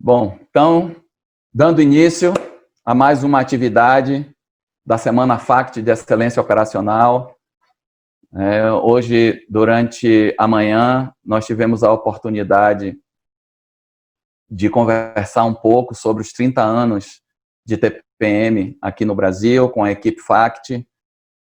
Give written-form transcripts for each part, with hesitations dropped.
Bom, então, dando início a mais uma atividade da Semana FACT de Excelência Operacional. Hoje, durante a manhã, nós tivemos a oportunidade de conversar um pouco sobre os 30 anos de TPM aqui no Brasil, com a equipe FACT,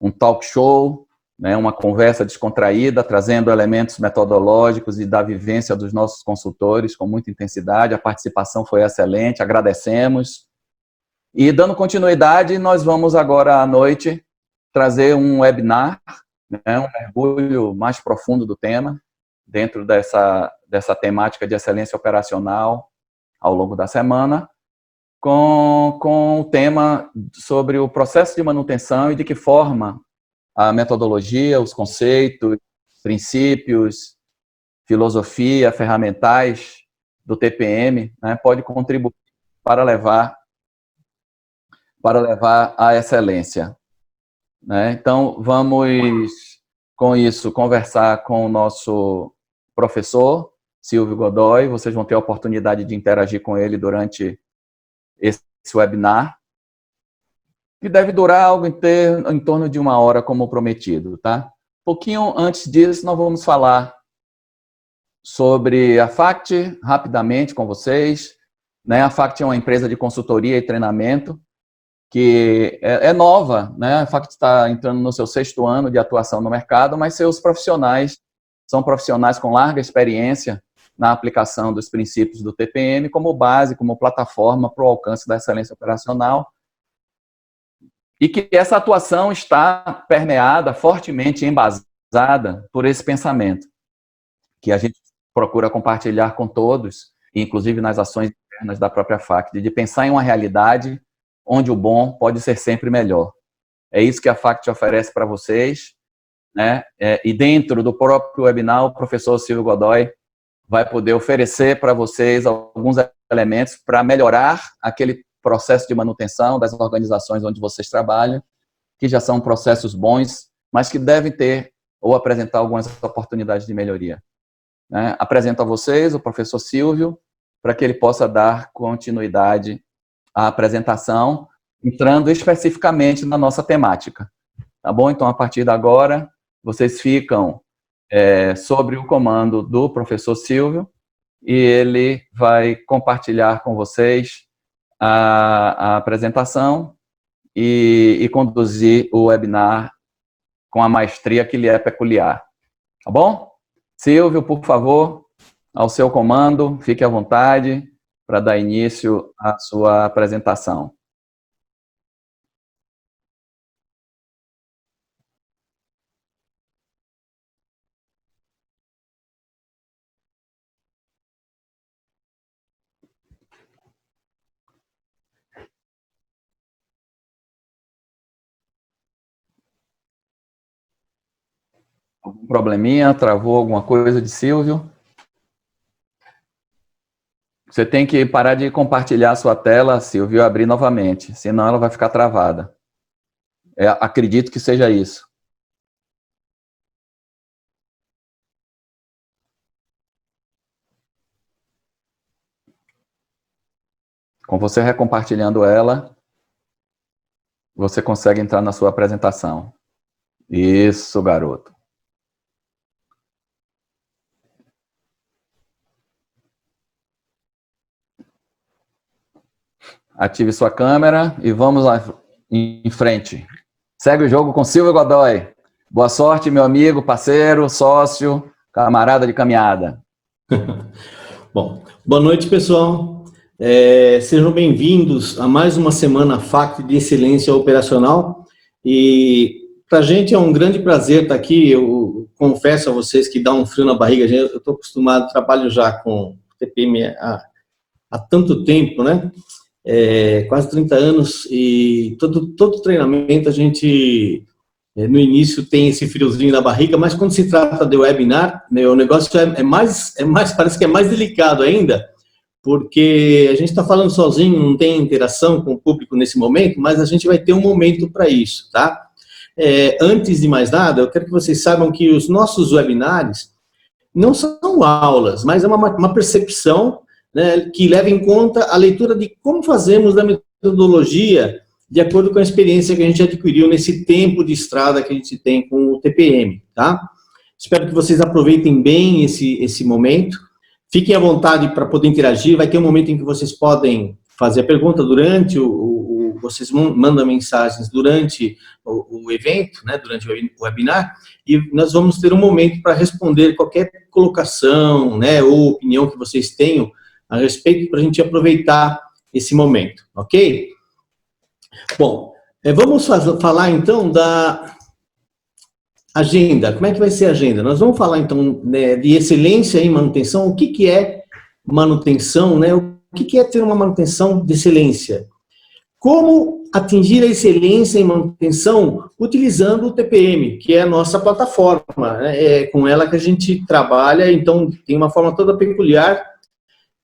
um talk show, uma conversa descontraída, trazendo elementos metodológicos e da vivência dos nossos consultores com muita intensidade. A participação foi excelente, agradecemos. E, dando continuidade, nós vamos agora à noite trazer um webinar, um mergulho mais profundo do tema, dentro dessa temática de excelência operacional ao longo da semana, com o tema sobre o processo de manutenção e de que forma a metodologia, os conceitos, princípios, filosofia, ferramentais do TPM, pode contribuir para levar à excelência. Então, vamos, com isso, conversar com o nosso professor, Silvio Godoy. Vocês vão ter a oportunidade de interagir com ele durante esse webinar, que deve durar algo em torno de 1 hora, como prometido, tá? Pouquinho antes disso, nós vamos falar sobre a FACT, rapidamente, com vocês. A FACT é uma empresa de consultoria e treinamento que é nova, A FACT está entrando no seu 6º ano de atuação no mercado, mas seus profissionais são profissionais com larga experiência na aplicação dos princípios do TPM como base, como plataforma para o alcance da excelência operacional, e que essa atuação está permeada, fortemente embasada por esse pensamento, que a gente procura compartilhar com todos, inclusive nas ações internas da própria FACT, de pensar em uma realidade onde o bom pode ser sempre melhor. É isso que a FACT oferece para vocês, e dentro do próprio webinar, o professor Silvio Godoy vai poder oferecer para vocês alguns elementos para melhorar aquele processo de manutenção das organizações onde vocês trabalham, que já são processos bons, mas que devem ter ou apresentar algumas oportunidades de melhoria. Apresento a vocês o professor Silvio, para que ele possa dar continuidade à apresentação, entrando especificamente na nossa temática. Tá bom? Então, a partir de agora, vocês ficam sobre o comando do professor Silvio, e ele vai compartilhar com vocês a apresentação e conduzir o webinar com a maestria que lhe é peculiar. Tá bom? Silvio, por favor, ao seu comando, fique à vontade para dar início à sua apresentação. Algum probleminha? Travou alguma coisa de Silvio? Você tem que parar de compartilhar a sua tela, Silvio, e abrir novamente, senão ela vai ficar travada. Acredito que seja isso. Com você recompartilhando ela, você consegue entrar na sua apresentação. Isso, garoto. Ative sua câmera e vamos lá em frente. Segue o jogo com Silvio Godoy. Boa sorte, meu amigo, parceiro, sócio, camarada de caminhada. Bom, boa noite, pessoal. Sejam bem-vindos a mais uma semana FACT de Excelência Operacional. E para a gente é um grande prazer estar aqui. Eu confesso a vocês que dá um frio na barriga. Eu estou acostumado, trabalho já com TPM há tanto tempo, quase 30 anos, e todo treinamento a gente, no início, tem esse friozinho na barriga, mas quando se trata de webinar, o negócio parece que é mais delicado ainda, porque a gente está falando sozinho, não tem interação com o público nesse momento, mas a gente vai ter um momento para isso, tá? Antes de mais nada, eu quero que vocês saibam que os nossos webinars não são aulas, mas é uma percepção né, que leva em conta a leitura de como fazemos da metodologia de acordo com a experiência que a gente adquiriu nesse tempo de estrada que a gente tem com o TPM, tá? Espero que vocês aproveitem bem esse momento. Fiquem à vontade para poder interagir. Vai ter um momento em que vocês podem fazer a pergunta durante vocês mandam mensagens durante o evento, né, durante o webinar, e nós vamos ter um momento para responder qualquer colocação, né, ou opinião que vocês tenham a respeito, para a gente aproveitar esse momento, ok? Bom, vamos falar então da agenda. Como é que vai ser a agenda? Nós vamos falar então, né, de excelência em manutenção. O que é manutenção, né? O que é ter uma manutenção de excelência? Como atingir a excelência em manutenção utilizando o TPM, que é a nossa plataforma, né? É com ela que a gente trabalha, então tem uma forma toda peculiar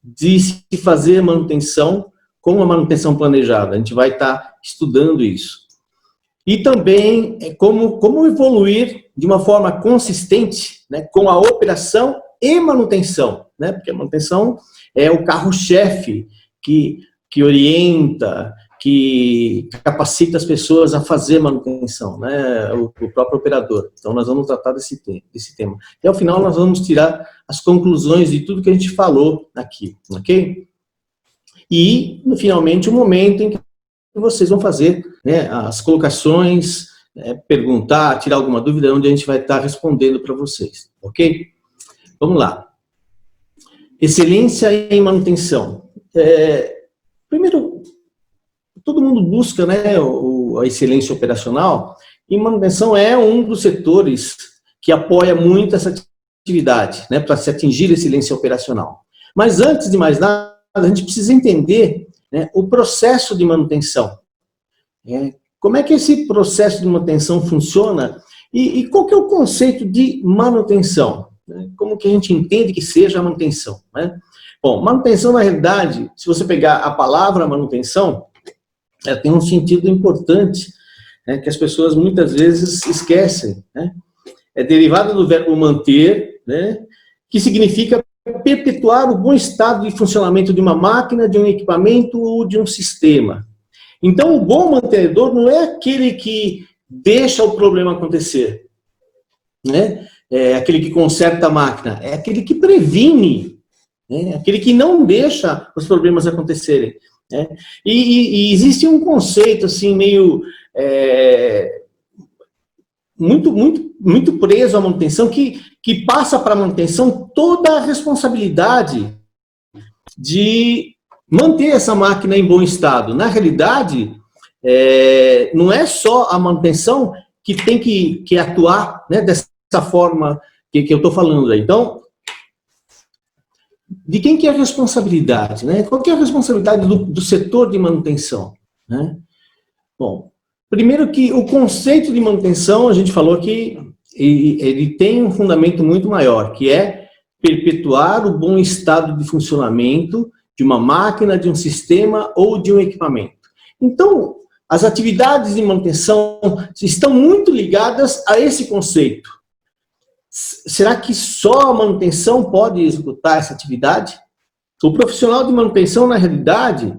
de se fazer manutenção com a manutenção planejada. A gente vai estar estudando isso. E também como evoluir de uma forma consistente, né, com a operação e manutenção, né? Porque a manutenção é o carro-chefe que orienta, que capacita as pessoas a fazer manutenção, né, o próprio operador. Então, nós vamos tratar desse tema. E, ao final, nós vamos tirar as conclusões de tudo que a gente falou aqui, ok? E, finalmente, o momento em que vocês vão fazer, né, as colocações, perguntar, tirar alguma dúvida, onde a gente vai estar respondendo para vocês, ok? Vamos lá. Excelência em manutenção. Primeiro, todo mundo busca, né, a excelência operacional, e manutenção é um dos setores que apoia muito essa atividade, né, para se atingir a excelência operacional. Mas antes de mais nada, a gente precisa entender, né, o processo de manutenção. Como é que esse processo de manutenção funciona e qual que é o conceito de manutenção? Como que a gente entende que seja a manutenção, né? Bom, manutenção, na realidade, se você pegar a palavra manutenção, ela tem um sentido importante, né, que as pessoas muitas vezes esquecem, né? É derivada do verbo manter, né, que significa perpetuar o bom estado de funcionamento de uma máquina, de um equipamento ou de um sistema. Então, o bom mantenedor não é aquele que deixa o problema acontecer, né? É aquele que conserta a máquina, é aquele que previne, né? Aquele que não deixa os problemas acontecerem. Né? E existe um conceito assim meio muito preso à manutenção, que passa para a manutenção toda a responsabilidade de manter essa máquina em bom estado. Na realidade, não é só a manutenção que tem que atuar, né, dessa forma que eu estou falando aí. Então, de quem que é a responsabilidade, né? Qual que é a responsabilidade do setor de manutenção, né? Bom, primeiro que o conceito de manutenção, a gente falou que ele tem um fundamento muito maior, que é perpetuar o bom estado de funcionamento de uma máquina, de um sistema ou de um equipamento. Então, as atividades de manutenção estão muito ligadas a esse conceito. Será que só a manutenção pode executar essa atividade? O profissional de manutenção, na realidade,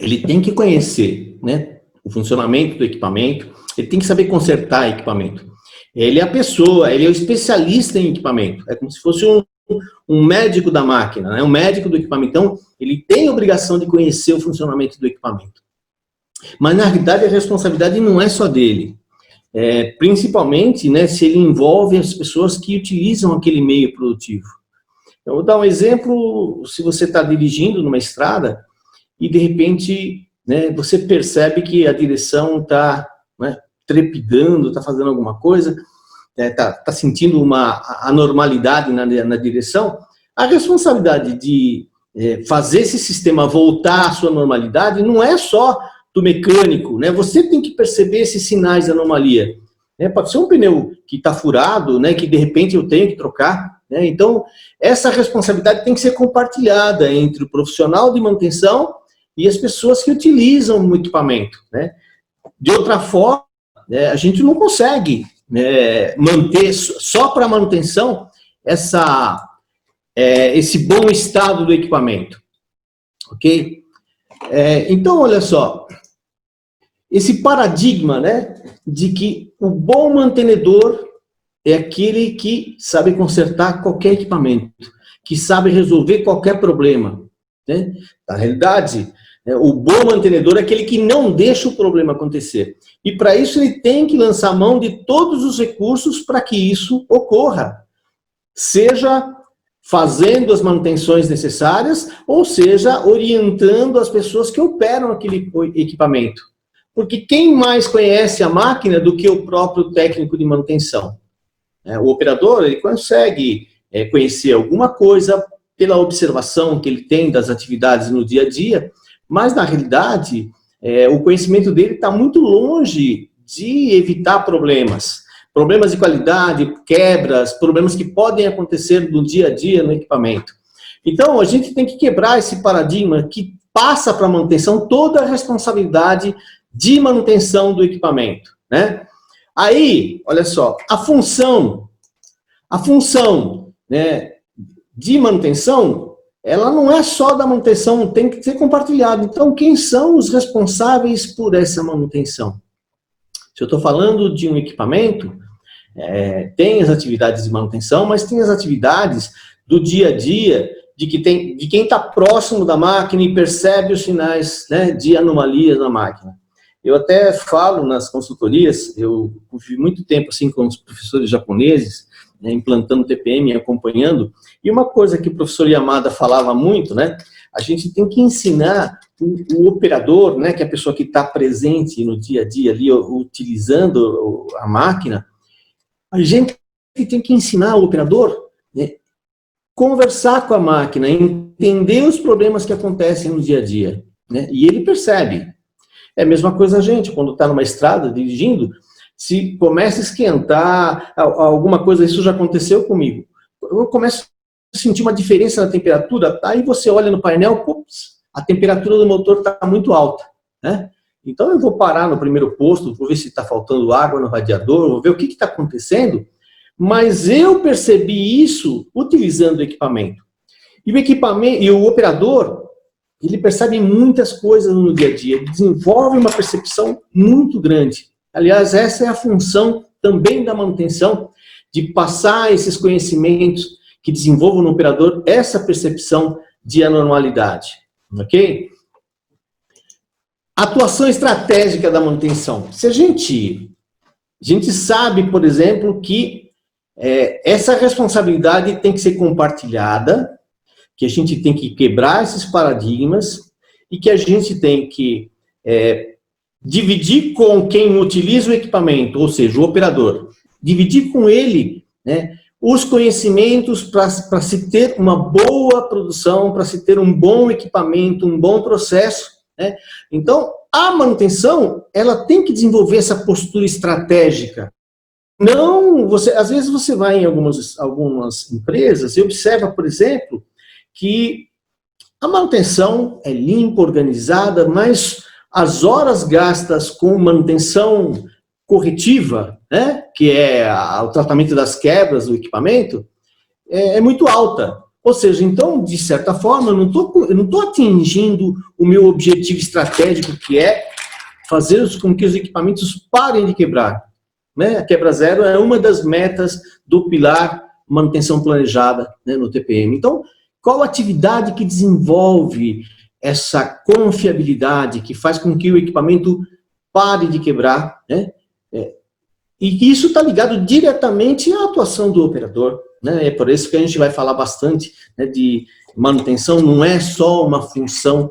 ele tem que conhecer, né, o funcionamento do equipamento, ele tem que saber consertar equipamento. Ele é a pessoa, ele é o especialista em equipamento. É como se fosse um médico da máquina, né, um médico do equipamento. Então, ele tem a obrigação de conhecer o funcionamento do equipamento. Mas, na realidade, a responsabilidade não é só dele. Principalmente, né, se ele envolve as pessoas que utilizam aquele meio produtivo. Eu vou dar um exemplo. Se você está dirigindo numa estrada e, de repente, né, você percebe que a direção está, né, trepidando, está fazendo alguma coisa, está sentindo uma anormalidade na direção, a responsabilidade de fazer esse sistema voltar à sua normalidade não é só do mecânico, né? Você tem que perceber esses sinais de anomalia. Pode ser um pneu que está furado, né, que de repente eu tenho que trocar, né? Então, essa responsabilidade tem que ser compartilhada entre o profissional de manutenção e as pessoas que utilizam o equipamento, né? De outra forma, a gente não consegue, né, manter só para manutenção esse bom estado do equipamento, ok? Então, olha só, esse paradigma, né, de que o bom mantenedor é aquele que sabe consertar qualquer equipamento, que sabe resolver qualquer problema, né? Na realidade, o bom mantenedor é aquele que não deixa o problema acontecer. E para isso ele tem que lançar mão de todos os recursos para que isso ocorra. Seja fazendo as manutenções necessárias, ou seja, orientando as pessoas que operam aquele equipamento. Porque quem mais conhece a máquina do que o próprio técnico de manutenção? O operador, ele consegue conhecer alguma coisa pela observação que ele tem das atividades no dia a dia, mas, na realidade, o conhecimento dele está muito longe de evitar problemas. Problemas de qualidade, quebras, problemas que podem acontecer no dia a dia no equipamento. Então, a gente tem que quebrar esse paradigma que passa para a manutenção toda a responsabilidade de manutenção do equipamento, né? Aí, olha só, a função, né, de manutenção, ela não é só da manutenção, tem que ser compartilhada. Então, quem são os responsáveis por essa manutenção? Se eu estou falando de um equipamento, tem as atividades de manutenção, mas tem as atividades do dia a dia, de quem está próximo da máquina e percebe os sinais, né, de anomalias na máquina. Eu até falo nas consultorias, eu vivi muito tempo assim com os professores japoneses, né, implantando TPM, acompanhando, e uma coisa que o professor Yamada falava muito, né, a gente tem que ensinar o operador, né, que é a pessoa que está presente no dia a dia ali, utilizando a máquina, a gente tem que ensinar o operador, né, conversar com a máquina, entender os problemas que acontecem no dia a dia, né, e ele percebe. É a mesma coisa a gente, quando está numa estrada, dirigindo, se começa a esquentar, alguma coisa, isso já aconteceu comigo, eu começo a sentir uma diferença na temperatura, aí você olha no painel, ups, a temperatura do motor está muito alta, né? Então eu vou parar no primeiro posto, vou ver se está faltando água no radiador, vou ver o que está acontecendo, mas eu percebi isso utilizando o equipamento. E o operador, ele percebe muitas coisas no dia a dia, ele desenvolve uma percepção muito grande. Aliás, essa é a função também da manutenção, de passar esses conhecimentos que desenvolvam no operador essa percepção de anormalidade, ok? Atuação estratégica da manutenção. Se a gente sabe, por exemplo, que essa responsabilidade tem que ser compartilhada, que a gente tem que quebrar esses paradigmas e que a gente tem que dividir com quem utiliza o equipamento, ou seja, o operador, dividir com ele, né, os conhecimentos para se ter uma boa produção, para se ter um bom equipamento, um bom processo, né? Então, a manutenção, ela tem que desenvolver essa postura estratégica. Não, às vezes você vai em algumas empresas e observa, por exemplo, que a manutenção é limpa, organizada, mas as horas gastas com manutenção corretiva, né, que é o tratamento das quebras do equipamento, é muito alta. Ou seja, então, de certa forma, eu não estou atingindo o meu objetivo estratégico, que é fazer com que os equipamentos parem de quebrar, né? A quebra zero é uma das metas do pilar manutenção planejada, né, no TPM. Então, qual atividade que desenvolve essa confiabilidade, que faz com que o equipamento pare de quebrar, né? E isso está ligado diretamente à atuação do operador, né? É por isso que a gente vai falar bastante, né, de manutenção, não é só uma função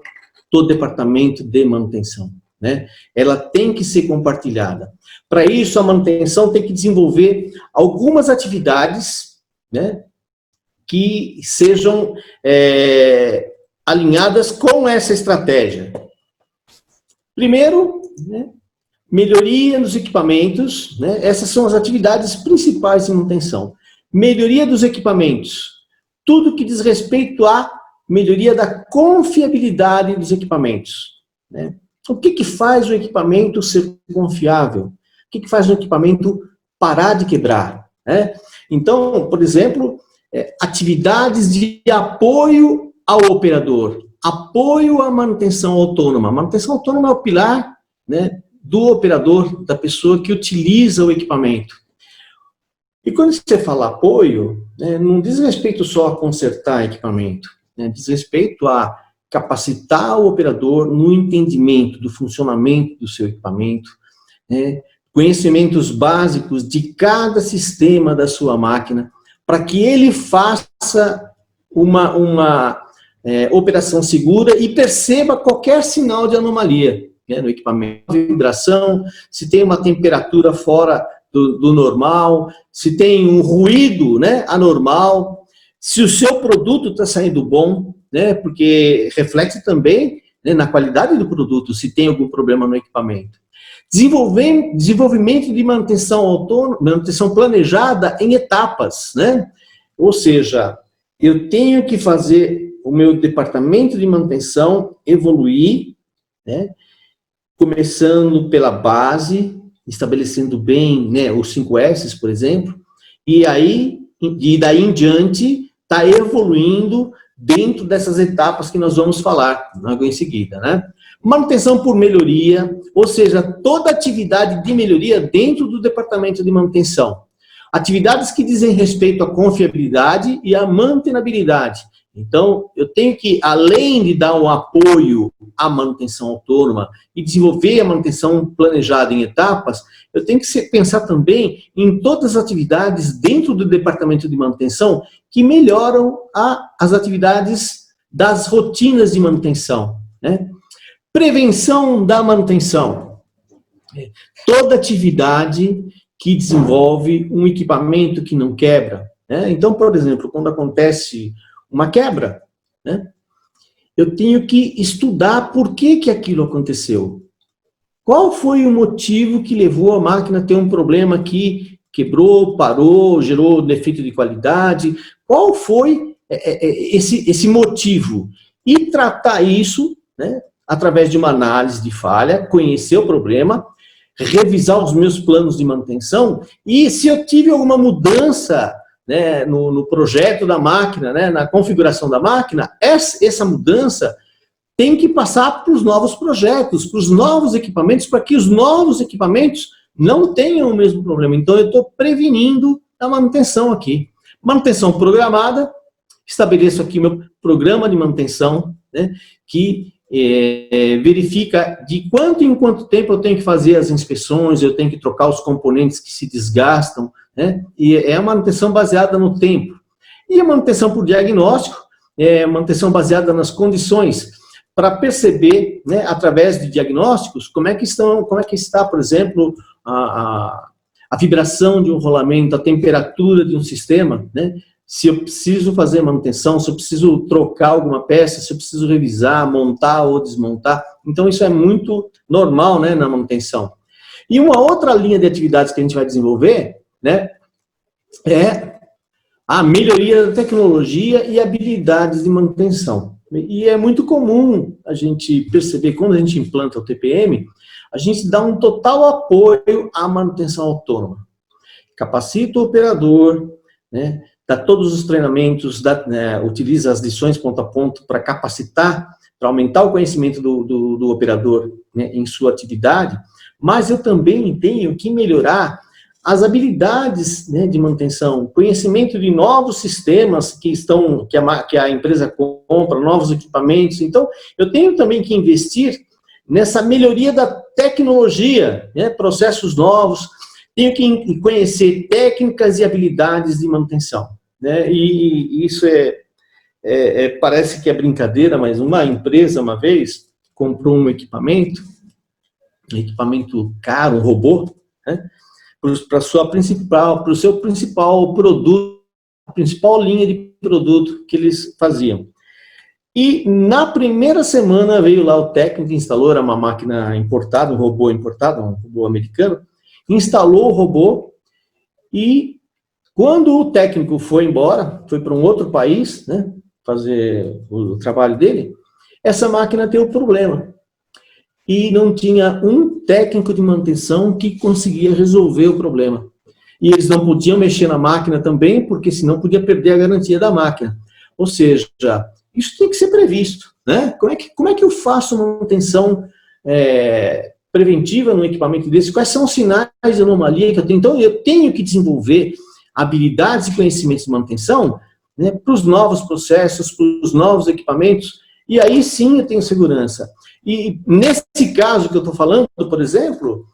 do departamento de manutenção, né? Ela tem que ser compartilhada. Para isso, a manutenção tem que desenvolver algumas atividades, né, que sejam alinhadas com essa estratégia. Primeiro, né, melhoria nos equipamentos, né, essas são as atividades principais de manutenção. Melhoria dos equipamentos, tudo que diz respeito à melhoria da confiabilidade dos equipamentos, né? O que faz o equipamento ser confiável? O que faz o equipamento parar de quebrar, né? Então, por exemplo, atividades de apoio ao operador, apoio à manutenção autônoma. A manutenção autônoma é o pilar, né, do operador, da pessoa que utiliza o equipamento. E quando você fala apoio, né, não diz respeito só a consertar equipamento, né, diz respeito a capacitar o operador no entendimento do funcionamento do seu equipamento, né, conhecimentos básicos de cada sistema da sua máquina, para que ele faça uma operação segura e perceba qualquer sinal de anomalia, né, no equipamento, vibração, se tem uma temperatura fora do normal, se tem um ruído, né, anormal, se o seu produto está saindo bom, né, porque reflete também, né, na qualidade do produto, se tem algum problema no equipamento. Desenvolvimento de manutenção autônoma, manutenção planejada em etapas, né? Ou seja, eu tenho que fazer o meu departamento de manutenção evoluir, né, começando pela base, estabelecendo bem, né, os 5S, por exemplo, e daí em diante está evoluindo dentro dessas etapas que nós vamos falar logo em seguida, né? Manutenção por melhoria, ou seja, toda atividade de melhoria dentro do departamento de manutenção. Atividades que dizem respeito à confiabilidade e à mantenabilidade. Então, eu tenho que, além de dar um apoio à manutenção autônoma e desenvolver a manutenção planejada em etapas, eu tenho que pensar também em todas as atividades dentro do departamento de manutenção que melhoram as atividades das rotinas de manutenção, né? Prevenção da manutenção. Toda atividade que desenvolve um equipamento que não quebra, né? Então, por exemplo, quando acontece uma quebra, né, eu tenho que estudar por que aquilo aconteceu. Qual foi o motivo que levou a máquina a ter um problema que quebrou, parou, gerou defeito de qualidade? Qual foi esse motivo? E tratar isso, né, através de uma análise de falha, conhecer o problema, revisar os meus planos de manutenção e se eu tive alguma mudança, né, no projeto da máquina, né, na configuração da máquina, essa mudança tem que passar para os novos projetos, para os novos equipamentos, para que os novos equipamentos não tenham o mesmo problema. Então, eu estou prevenindo a manutenção aqui. Manutenção programada, estabeleço aqui meu programa de manutenção, né, que verifica de quanto em quanto tempo eu tenho que fazer as inspeções, eu tenho que trocar os componentes que se desgastam, né? E é a manutenção baseada no tempo. E a manutenção por diagnóstico, manutenção baseada nas condições, para perceber, né, através de diagnósticos, como é que está, por exemplo, a vibração de um rolamento, a temperatura de um sistema, né? Se eu preciso fazer manutenção, se eu preciso trocar alguma peça, se eu preciso revisar, montar ou desmontar. Então, isso é muito normal, né, na manutenção. E uma outra linha de atividades que a gente vai desenvolver, né, é a melhoria da tecnologia e habilidades de manutenção. E é muito comum a gente perceber, quando a gente implanta o TPM, a gente dá um total apoio à manutenção autônoma. Capacita o operador, né, dá todos os treinamentos, utiliza as lições ponto a ponto para capacitar, para aumentar o conhecimento do operador, né, em sua atividade, mas eu também tenho que melhorar as habilidades, né, de manutenção, conhecimento de novos sistemas que a empresa compra, novos equipamentos. Então, eu tenho também que investir nessa melhoria da tecnologia, né, processos novos, tenho que conhecer técnicas e habilidades de manutenção, né? E isso parece que é brincadeira, mas uma empresa, uma vez, comprou um equipamento caro, um robô, né, para o seu principal produto, a principal linha de produto que eles faziam. E na primeira semana veio lá o técnico, instalou, era uma máquina importada, um robô importado, um robô americano, instalou o robô e quando o técnico foi embora, foi para um outro país, né, fazer o trabalho dele, essa máquina teve um problema. E não tinha um técnico de manutenção que conseguia resolver o problema. e eles não podiam mexer na máquina também, porque senão podia perder a garantia da máquina. Ou seja, isso tem que ser previsto, né? Como é que eu faço uma manutenção preventiva no equipamento desse? Quais são os sinais de anomalia que eu tenho? Então, eu tenho que desenvolver habilidades e conhecimentos de manutenção, né, para os novos processos, para os novos equipamentos, e aí sim eu tenho segurança. E nesse caso que eu estou falando, por exemplo,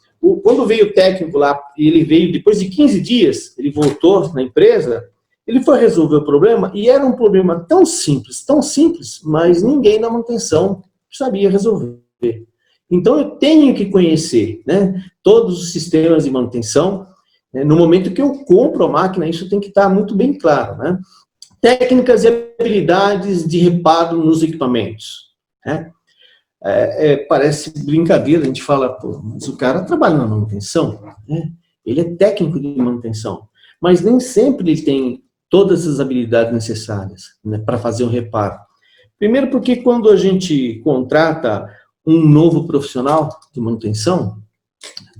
quando veio o técnico lá, ele veio depois de 15 dias, ele voltou na empresa, ele foi resolver o problema, e era um problema tão simples, mas ninguém na manutenção sabia resolver. Então eu tenho que conhecer, né, todos os sistemas de manutenção, né, no momento que eu compro a máquina, isso tem que estar muito bem claro, né? Técnicas e habilidades de reparo nos equipamentos, né? Parece brincadeira, a gente fala, pô, mas o cara trabalha na manutenção, né? Ele é técnico de manutenção, mas nem sempre ele tem todas as habilidades necessárias, né, para fazer um reparo. Primeiro porque quando a gente contrata um novo profissional de manutenção,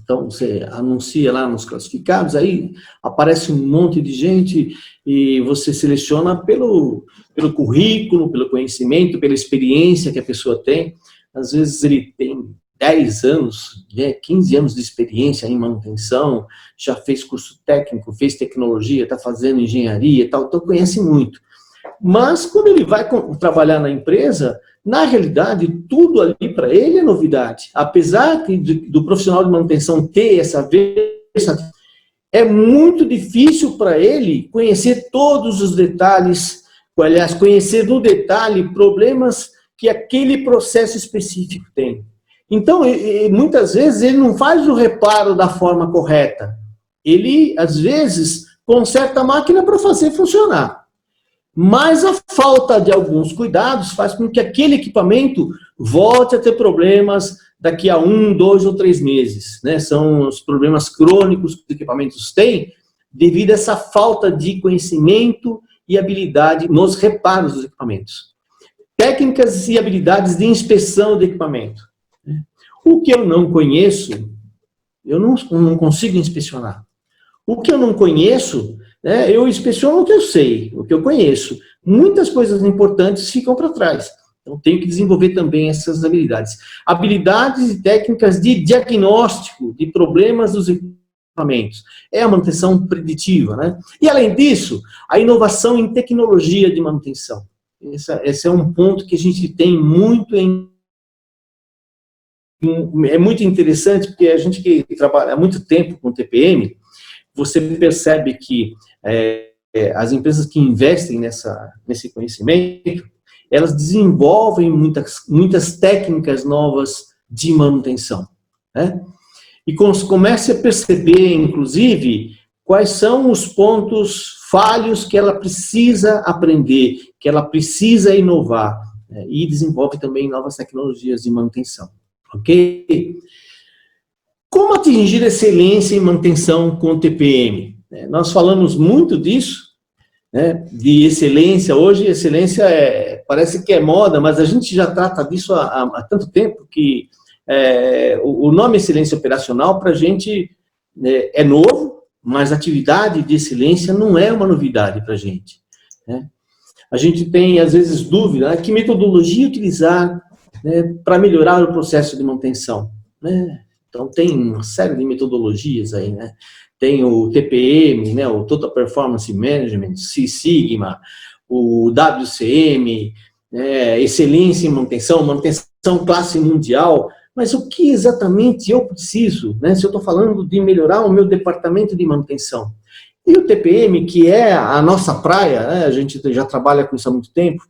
então você anuncia lá nos classificados, aí aparece um monte de gente e você seleciona pelo currículo, pelo conhecimento, pela experiência que a pessoa tem. Às vezes ele tem 10 anos, 15 anos de experiência em manutenção, já fez curso técnico, fez tecnologia, está fazendo engenharia e tal, então conhece muito. Mas quando ele vai trabalhar na empresa, na realidade, tudo ali para ele é novidade. Apesar do profissional de manutenção ter essa é muito difícil para ele conhecer todos os detalhes, aliás, conhecer no detalhe problemas que aquele processo específico tem. Então, muitas vezes, ele não faz o reparo da forma correta. Ele, às vezes, conserta a máquina para fazer funcionar. Mas a falta de alguns cuidados faz com que aquele equipamento volte a ter problemas daqui a 1, 2 ou 3 meses, né? São os problemas crônicos que os equipamentos têm devido a essa falta de conhecimento e habilidade nos reparos dos equipamentos. Técnicas e habilidades de inspeção do equipamento. O que eu não conheço, eu não consigo inspecionar. O que eu não conheço, né, eu inspeciono o que eu sei, o que eu conheço. Muitas coisas importantes ficam para trás. Então, tenho que desenvolver também essas habilidades. Habilidades e técnicas de diagnóstico de problemas dos equipamentos. É a manutenção preditiva, né? E, além disso, a inovação em tecnologia de manutenção. Esse é um ponto que a gente tem muito é muito interessante, porque a gente que trabalha há muito tempo com TPM, você percebe que as empresas que investem nesse conhecimento, elas desenvolvem muitas técnicas novas de manutenção, né? E comece a perceber, inclusive, quais são os pontos falhos que ela precisa aprender, que ela precisa inovar, né? E desenvolve também novas tecnologias de manutenção, ok? Como atingir excelência em manutenção com o TPM? Nós falamos muito disso, né, de excelência. Hoje, excelência parece que é moda, mas a gente já trata disso há tanto tempo que o nome excelência operacional para a gente é novo, mas atividade de excelência não é uma novidade para a gente, né? A gente tem, às vezes, dúvida, que metodologia utilizar, né, para melhorar o processo de manutenção, né? Então, tem uma série de metodologias aí, né? Tem o TPM, né, o Total Performance Management, Six Sigma, o WCM, excelência em manutenção classe mundial. Mas o que exatamente eu preciso, né, se eu estou falando de melhorar o meu departamento de manutenção? E o TPM, que é a nossa praia, né, a gente já trabalha com isso há muito tempo,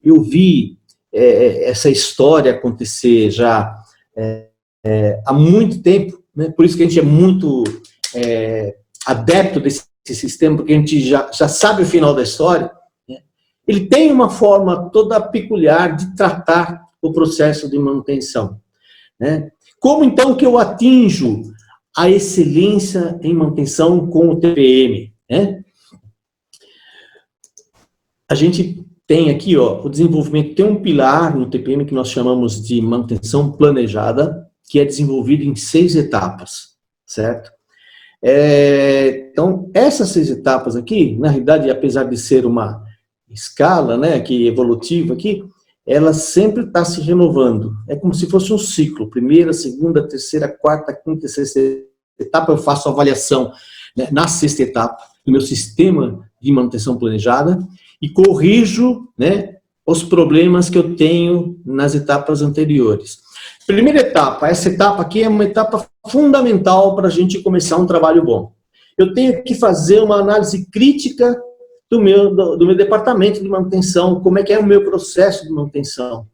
eu vi essa história acontecer já há muito tempo, né, por isso que a gente é muito adepto desse sistema, porque a gente já sabe o final da história, né? Ele tem uma forma toda peculiar de tratar o processo de manutenção, né? Como então que eu atinjo a excelência em manutenção com o TPM, né? A gente tem aqui, ó, o desenvolvimento, tem um pilar no TPM que nós chamamos de manutenção planejada, que é desenvolvido em 6 etapas, certo? Então, essas 6 etapas aqui, na realidade, apesar de ser uma escala, né, que evolutiva aqui, ela sempre está se renovando. É como se fosse um ciclo. Primeira, segunda, terceira, quarta, quinta, sexta etapa, eu faço avaliação, né, na 6ª etapa do meu sistema de manutenção planejada e corrijo, né, os problemas que eu tenho nas etapas anteriores. Primeira etapa, essa etapa aqui é uma etapa fundamental para a gente começar um trabalho bom. Eu tenho que fazer uma análise crítica do meu departamento de manutenção, como é que é o meu processo de manutenção.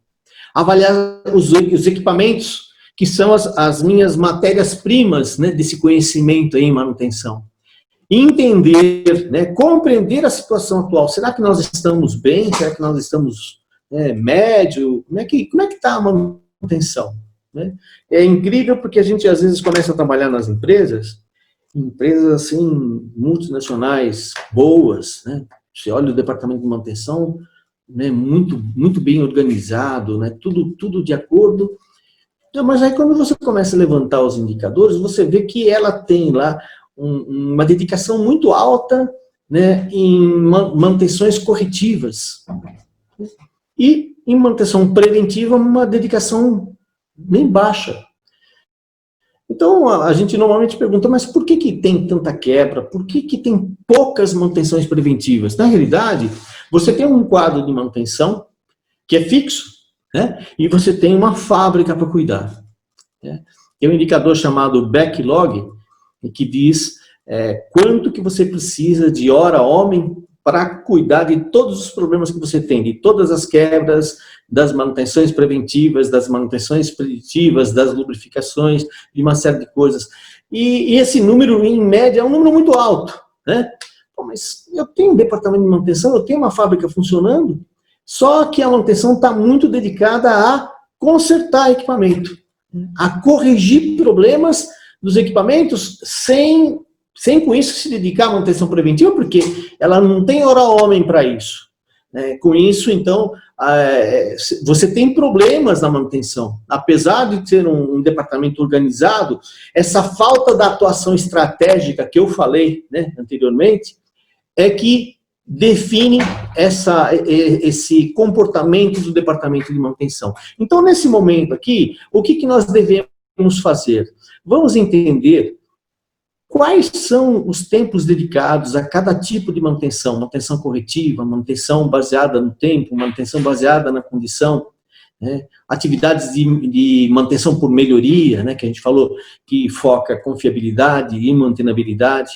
Avaliar os equipamentos, que são as minhas matérias-primas, né, desse conhecimento em manutenção. Entender, né, compreender a situação atual. Será que nós estamos bem? Será que nós estamos médio? Como é que está a manutenção? Né? É incrível porque a gente às vezes começa a trabalhar nas empresas assim, multinacionais, boas, né? Você olha o departamento de manutenção, né, muito bem organizado, né, tudo de acordo. Mas aí quando você começa a levantar os indicadores, você vê que ela tem lá uma dedicação muito alta, né, em manutenções corretivas. E em manutenção preventiva, uma dedicação bem baixa. Então, a gente normalmente pergunta, mas por que tem tanta quebra? Por que tem poucas manutenções preventivas? Na realidade, você tem um quadro de manutenção que é fixo, né? E você tem uma fábrica para cuidar. Né? Tem um indicador chamado backlog, que diz quanto que você precisa de hora homem para cuidar de todos os problemas que você tem, de todas as quebras, das manutenções preventivas, das manutenções preditivas, das lubrificações, de uma série de coisas. E esse número, em média, é um número muito alto. Né? Pô, mas eu tenho um departamento de manutenção, eu tenho uma fábrica funcionando, só que a manutenção está muito dedicada a consertar equipamento, a corrigir problemas dos equipamentos sem com isso se dedicar à manutenção preventiva, porque ela não tem hora homem para isso. Com isso, então, você tem problemas na manutenção. Apesar de ter um departamento organizado, essa falta da atuação estratégica que eu falei, né, anteriormente, é que define esse comportamento do departamento de manutenção. Então, nesse momento aqui, o que nós devemos fazer? Vamos entender quais são os tempos dedicados a cada tipo de manutenção? Manutenção corretiva, manutenção baseada no tempo, manutenção baseada na condição, né? Atividades de manutenção por melhoria, né, que a gente falou que foca confiabilidade e mantenabilidade.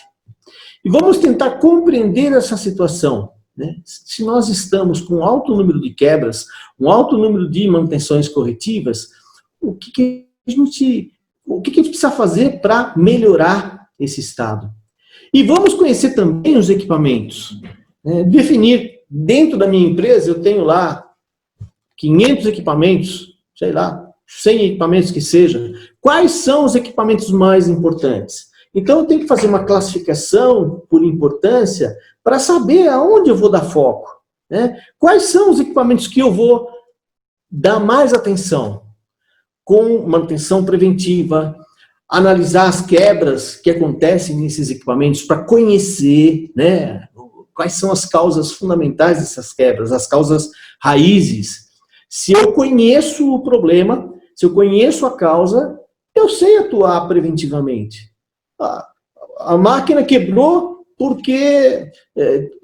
E vamos tentar compreender essa situação. Né? Se nós estamos com um alto número de quebras, um alto número de manutenções corretivas, o que a gente precisa fazer para melhorar esse estado? E vamos conhecer também os equipamentos. Definir, dentro da minha empresa, eu tenho lá 500 equipamentos, sei lá, 100 equipamentos que seja. Quais são os equipamentos mais importantes? Então, eu tenho que fazer uma classificação por importância para saber aonde eu vou dar foco. Né? Quais são os equipamentos que eu vou dar mais atenção? Com manutenção preventiva, analisar as quebras que acontecem nesses equipamentos para conhecer, né, quais são as causas fundamentais dessas quebras, as causas raízes. Se eu conheço o problema, se eu conheço a causa, eu sei atuar preventivamente. A máquina quebrou porque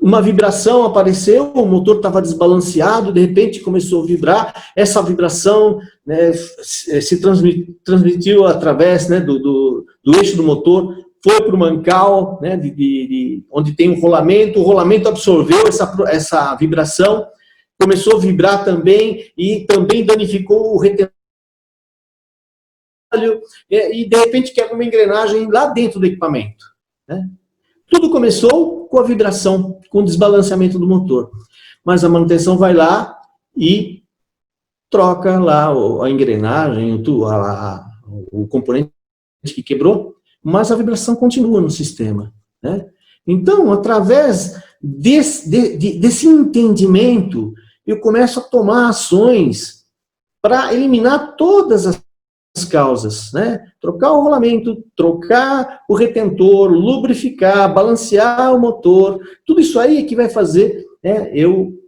uma vibração apareceu, o motor estava desbalanceado, de repente começou a vibrar, essa vibração, né, se transmitiu através, né, do eixo do motor, foi para o mancal, né, onde tem um rolamento, o rolamento absorveu essa vibração, começou a vibrar também e também danificou o retentor e de repente quebra uma engrenagem lá dentro do equipamento. Né? Tudo começou com a vibração, com o desbalanceamento do motor. Mas a manutenção vai lá e troca lá a engrenagem, o componente que quebrou, mas a vibração continua no sistema. Né? Então, através desse entendimento, eu começo a tomar ações para eliminar todas as causas, né? Trocar o rolamento, trocar o retentor, lubrificar, balancear o motor, tudo isso aí é que vai fazer, né, eu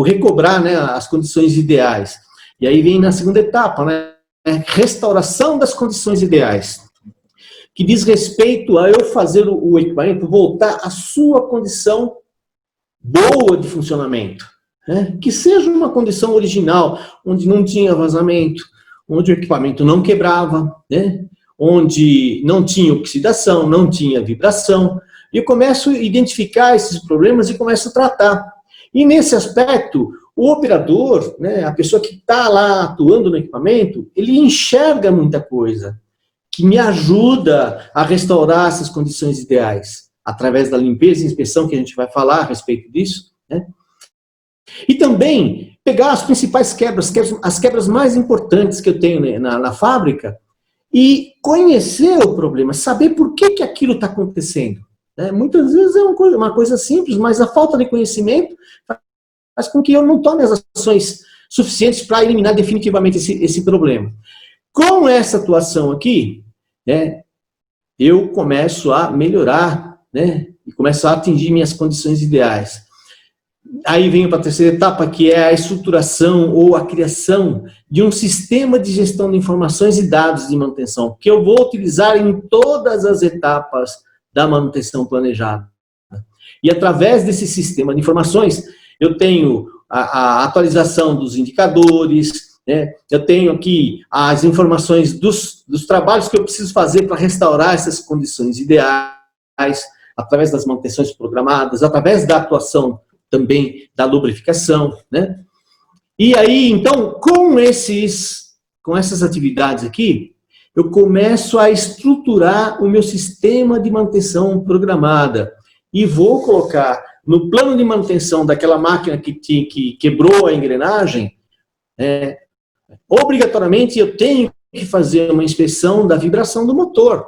recobrar, né, as condições ideais. E aí vem na segunda etapa, né, restauração das condições ideais, que diz respeito a eu fazer o equipamento voltar à sua condição boa de funcionamento, né? Que seja uma condição original, onde não tinha vazamento, onde o equipamento não quebrava, né? Onde não tinha oxidação, não tinha vibração. E eu começo a identificar esses problemas e começo a tratar. E nesse aspecto, o operador, né, a pessoa que está lá atuando no equipamento, ele enxerga muita coisa que me ajuda a restaurar essas condições ideais, através da limpeza e inspeção, que a gente vai falar a respeito disso, né? E também pegar as principais quebras, as quebras mais importantes que eu tenho, né, na fábrica, e conhecer o problema, saber por que aquilo está acontecendo, né? Muitas vezes é uma coisa simples, mas a falta de conhecimento faz com que eu não tome as ações suficientes para eliminar definitivamente esse problema. Com essa atuação aqui, né, eu começo a melhorar, né, e começo a atingir minhas condições ideais. Aí venho para a terceira etapa, que é a estruturação ou a criação de um sistema de gestão de informações e dados de manutenção, que eu vou utilizar em todas as etapas da manutenção planejada. E através desse sistema de informações, eu tenho a atualização dos indicadores, né? Eu tenho aqui as informações dos trabalhos que eu preciso fazer para restaurar essas condições ideais, através das manutenções programadas, através da atuação também da lubrificação, né? E aí, então, com essas atividades aqui, eu começo a estruturar o meu sistema de manutenção programada e vou colocar no plano de manutenção daquela máquina que quebrou a engrenagem, obrigatoriamente eu tenho que fazer uma inspeção da vibração do motor.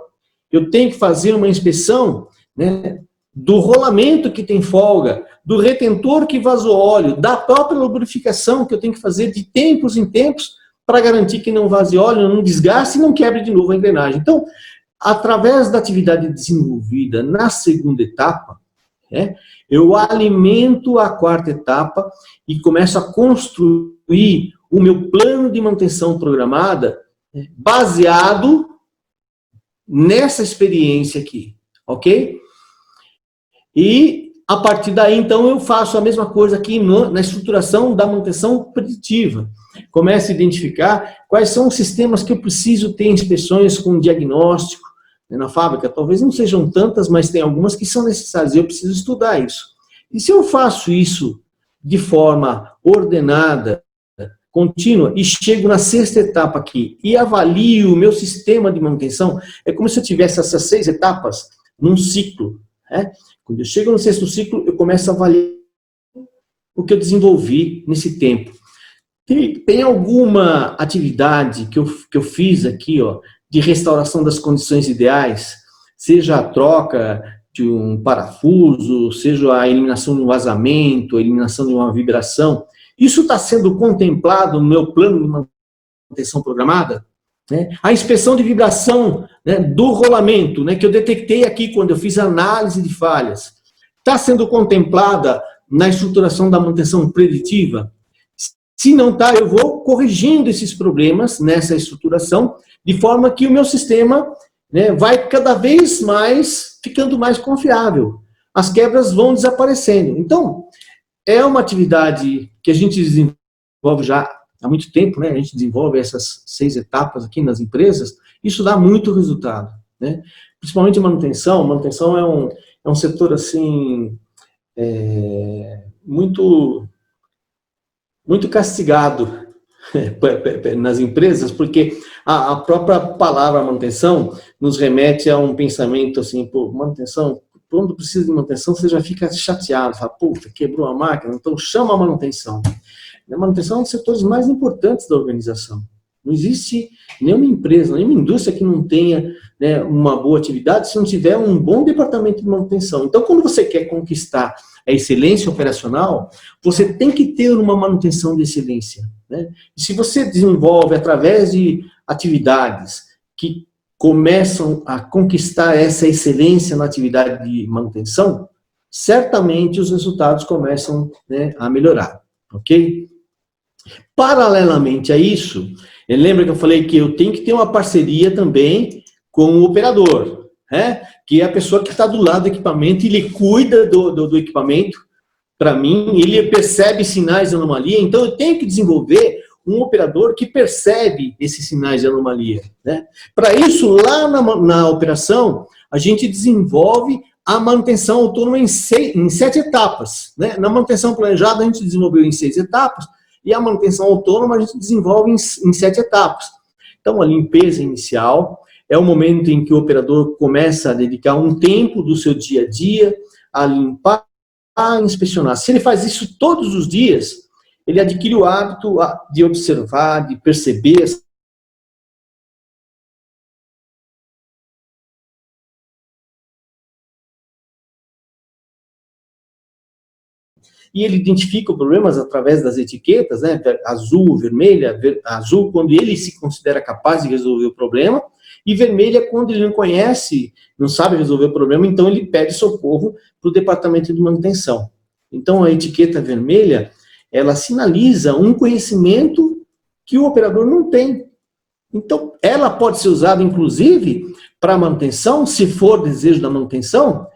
Eu tenho que fazer uma inspeção, né, do rolamento que tem folga, do retentor que vazou óleo, da própria lubrificação que eu tenho que fazer de tempos em tempos para garantir que não vaze óleo, não desgaste e não quebre de novo a engrenagem. Então, através da atividade desenvolvida na segunda etapa, né, eu alimento a quarta etapa e começo a construir o meu plano de manutenção programada baseado nessa experiência aqui, ok? E, a partir daí, então, eu faço a mesma coisa aqui na estruturação da manutenção preditiva. Começo a identificar quais são os sistemas que eu preciso ter inspeções com diagnóstico, né, na fábrica. Talvez não sejam tantas, mas tem algumas que são necessárias. Eu preciso estudar isso. E se eu faço isso de forma ordenada, contínua, e chego na sexta etapa aqui e avalio o meu sistema de manutenção, é como se eu tivesse essas 6 etapas num ciclo, né? Quando eu chego no sexto ciclo, eu começo a avaliar o que eu desenvolvi nesse tempo. Tem alguma atividade que eu fiz aqui, ó, de restauração das condições ideais, seja a troca de um parafuso, seja a eliminação de um vazamento, a eliminação de uma vibração. Isso está sendo contemplado no meu plano de manutenção programada? Né? A inspeção de vibração, né, do rolamento, né, que eu detectei aqui quando eu fiz a análise de falhas, está sendo contemplada na estruturação da manutenção preditiva? Se não está, eu vou corrigindo esses problemas nessa estruturação, de forma que o meu sistema, né, vai cada vez mais ficando mais confiável. As quebras vão desaparecendo. Então, é uma atividade que a gente desenvolve já há muito tempo, né? A gente desenvolve essas 6 etapas aqui nas empresas, isso dá muito resultado, né? Principalmente a manutenção. Manutenção é um setor, assim, muito castigado nas empresas, porque a própria palavra manutenção nos remete a um pensamento assim, pô, manutenção, quando precisa de manutenção, você já fica chateado, fala, puta, quebrou a máquina, então chama a manutenção. A manutenção é um dos setores mais importantes da organização. Não existe nenhuma empresa, nenhuma indústria que não tenha, né, uma boa atividade se não tiver um bom departamento de manutenção. Então, quando você quer conquistar a excelência operacional, você tem que ter uma manutenção de excelência, né? E se você desenvolve através de atividades que começam a conquistar essa excelência na atividade de manutenção, certamente os resultados começam, né, a melhorar, ok? Paralelamente a isso, lembra que eu falei que eu tenho que ter uma parceria também com o operador, né? Que é a pessoa que está do lado do equipamento, ele cuida do equipamento, para mim, ele percebe sinais de anomalia, então eu tenho que desenvolver um operador que percebe esses sinais de anomalia, né? Para isso, lá na operação, a gente desenvolve a manutenção autônoma em 7 etapas, né? Na manutenção planejada, a gente desenvolveu em 6 etapas, e a manutenção autônoma a gente desenvolve em 7 etapas. Então, a limpeza inicial é o momento em que o operador começa a dedicar um tempo do seu dia a dia a limpar, a inspecionar. Se ele faz isso todos os dias, ele adquire o hábito de observar, de perceber. E ele identifica os problemas através das etiquetas, né? Azul, vermelha, azul quando ele se considera capaz de resolver o problema, e vermelha quando ele não conhece, não sabe resolver o problema, então ele pede socorro para o departamento de manutenção. Então a etiqueta vermelha, ela sinaliza um conhecimento que o operador não tem. Então ela pode ser usada inclusive para manutenção, se for desejo da manutenção,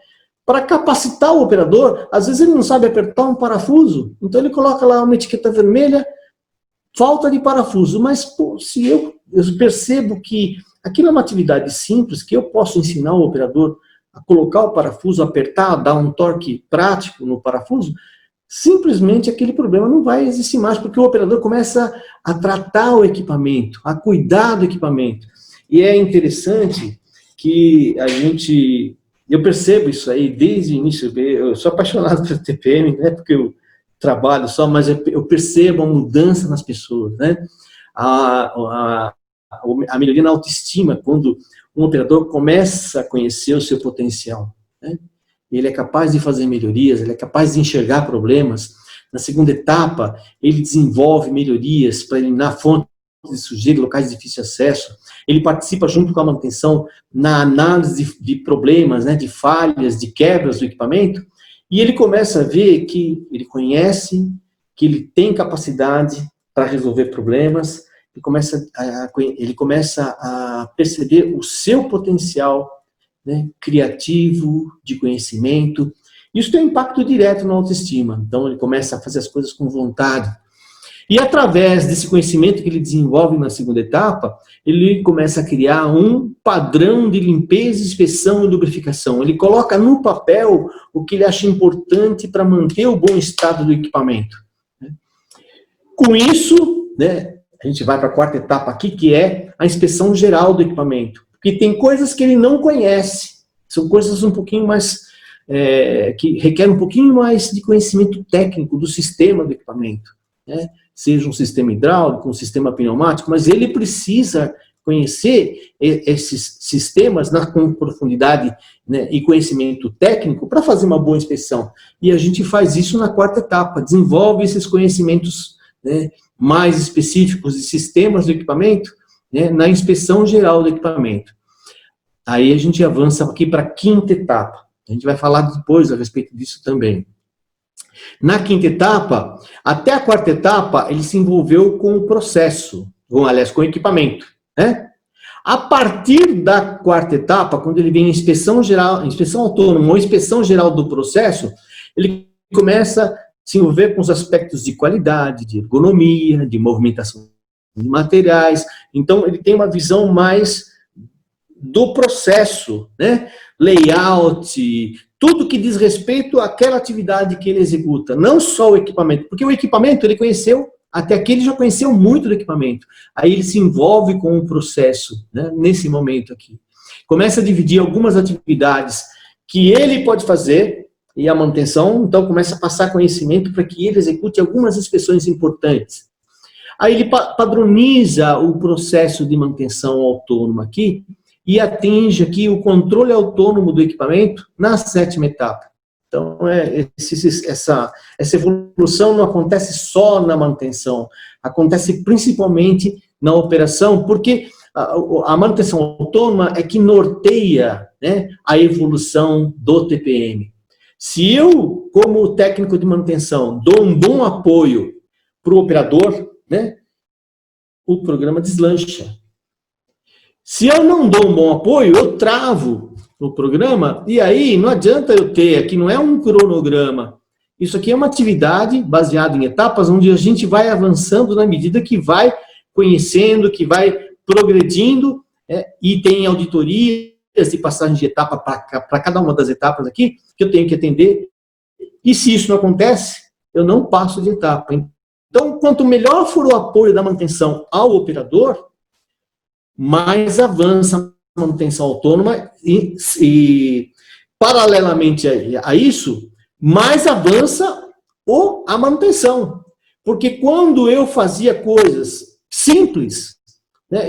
para capacitar o operador. Às vezes ele não sabe apertar um parafuso, então ele coloca lá uma etiqueta vermelha, falta de parafuso, mas pô, se eu percebo que aquilo é uma atividade simples, que eu posso ensinar o operador a colocar o parafuso, apertar, dar um torque prático no parafuso, simplesmente aquele problema não vai existir mais, porque o operador começa a tratar o equipamento, a cuidar do equipamento. E é interessante que eu percebo isso aí desde o início. Eu sou apaixonado pelo TPM, não é porque eu trabalho só, mas eu percebo a mudança nas pessoas, né? A melhoria na autoestima, quando um operador começa a conhecer o seu potencial, né? Ele é capaz de fazer melhorias, ele é capaz de enxergar problemas. Na segunda etapa, ele desenvolve melhorias para eliminar fontes de sujeira, locais de difícil acesso. Ele participa junto com a manutenção na análise de problemas, né, de falhas, de quebras do equipamento, e ele começa a ver que ele conhece, que ele tem capacidade para resolver problemas, ele começa a perceber o seu potencial, né, criativo, de conhecimento. Isso tem um impacto direto na autoestima. Então ele começa a fazer as coisas com vontade. E através desse conhecimento que ele desenvolve na segunda etapa, ele começa a criar um padrão de limpeza, inspeção e lubrificação. Ele coloca no papel o que ele acha importante para manter o bom estado do equipamento. Com isso, né, a gente vai para a quarta etapa aqui, que é a inspeção geral do equipamento. Porque tem coisas que ele não conhece, são coisas um pouquinho mais, que requerem um pouquinho mais de conhecimento técnico do sistema do equipamento, né? Seja um sistema hidráulico, um sistema pneumático, mas ele precisa conhecer esses sistemas com profundidade, né, e conhecimento técnico para fazer uma boa inspeção. E a gente faz isso na quarta etapa, desenvolve esses conhecimentos, né, mais específicos de sistemas do equipamento, né, na inspeção geral do equipamento. Aí a gente avança aqui para a quinta etapa. A gente vai falar depois a respeito disso também. Na quinta etapa, até a quarta etapa, ele se envolveu com o processo, com o equipamento, né? A partir da quarta etapa, quando ele vem em inspeção geral, inspeção autônoma ou inspeção geral do processo, ele começa a se envolver com os aspectos de qualidade, de ergonomia, de movimentação de materiais. Então, ele tem uma visão mais do processo, né? Layout, tudo que diz respeito àquela atividade que ele executa, não só o equipamento, porque o equipamento ele conheceu, até aqui ele já conheceu muito do equipamento, aí ele se envolve com o processo, né, nesse momento aqui. Começa a dividir algumas atividades que ele pode fazer, e a manutenção, então começa a passar conhecimento para que ele execute algumas inspeções importantes. Aí ele padroniza o processo de manutenção autônoma aqui, e atinge aqui o controle autônomo do equipamento na sétima etapa. Então, essa evolução não acontece só na manutenção, acontece principalmente na operação, porque a manutenção autônoma é que norteia, né, a evolução do TPM. Se eu, como técnico de manutenção, dou um bom apoio para o operador, né, o programa deslancha. Se eu não dou um bom apoio, eu travo o programa, e aí não adianta eu ter, aqui não é um cronograma, isso aqui é uma atividade baseada em etapas, onde a gente vai avançando na medida que vai conhecendo, que vai progredindo, e tem auditorias de passagem de etapa para cada uma das etapas aqui, que eu tenho que atender, e se isso não acontece, eu não passo de etapa. Então, quanto melhor for o apoio da manutenção ao operador, mais avança a manutenção autônoma e paralelamente a isso, mais avança a manutenção. Porque quando eu fazia coisas simples, né,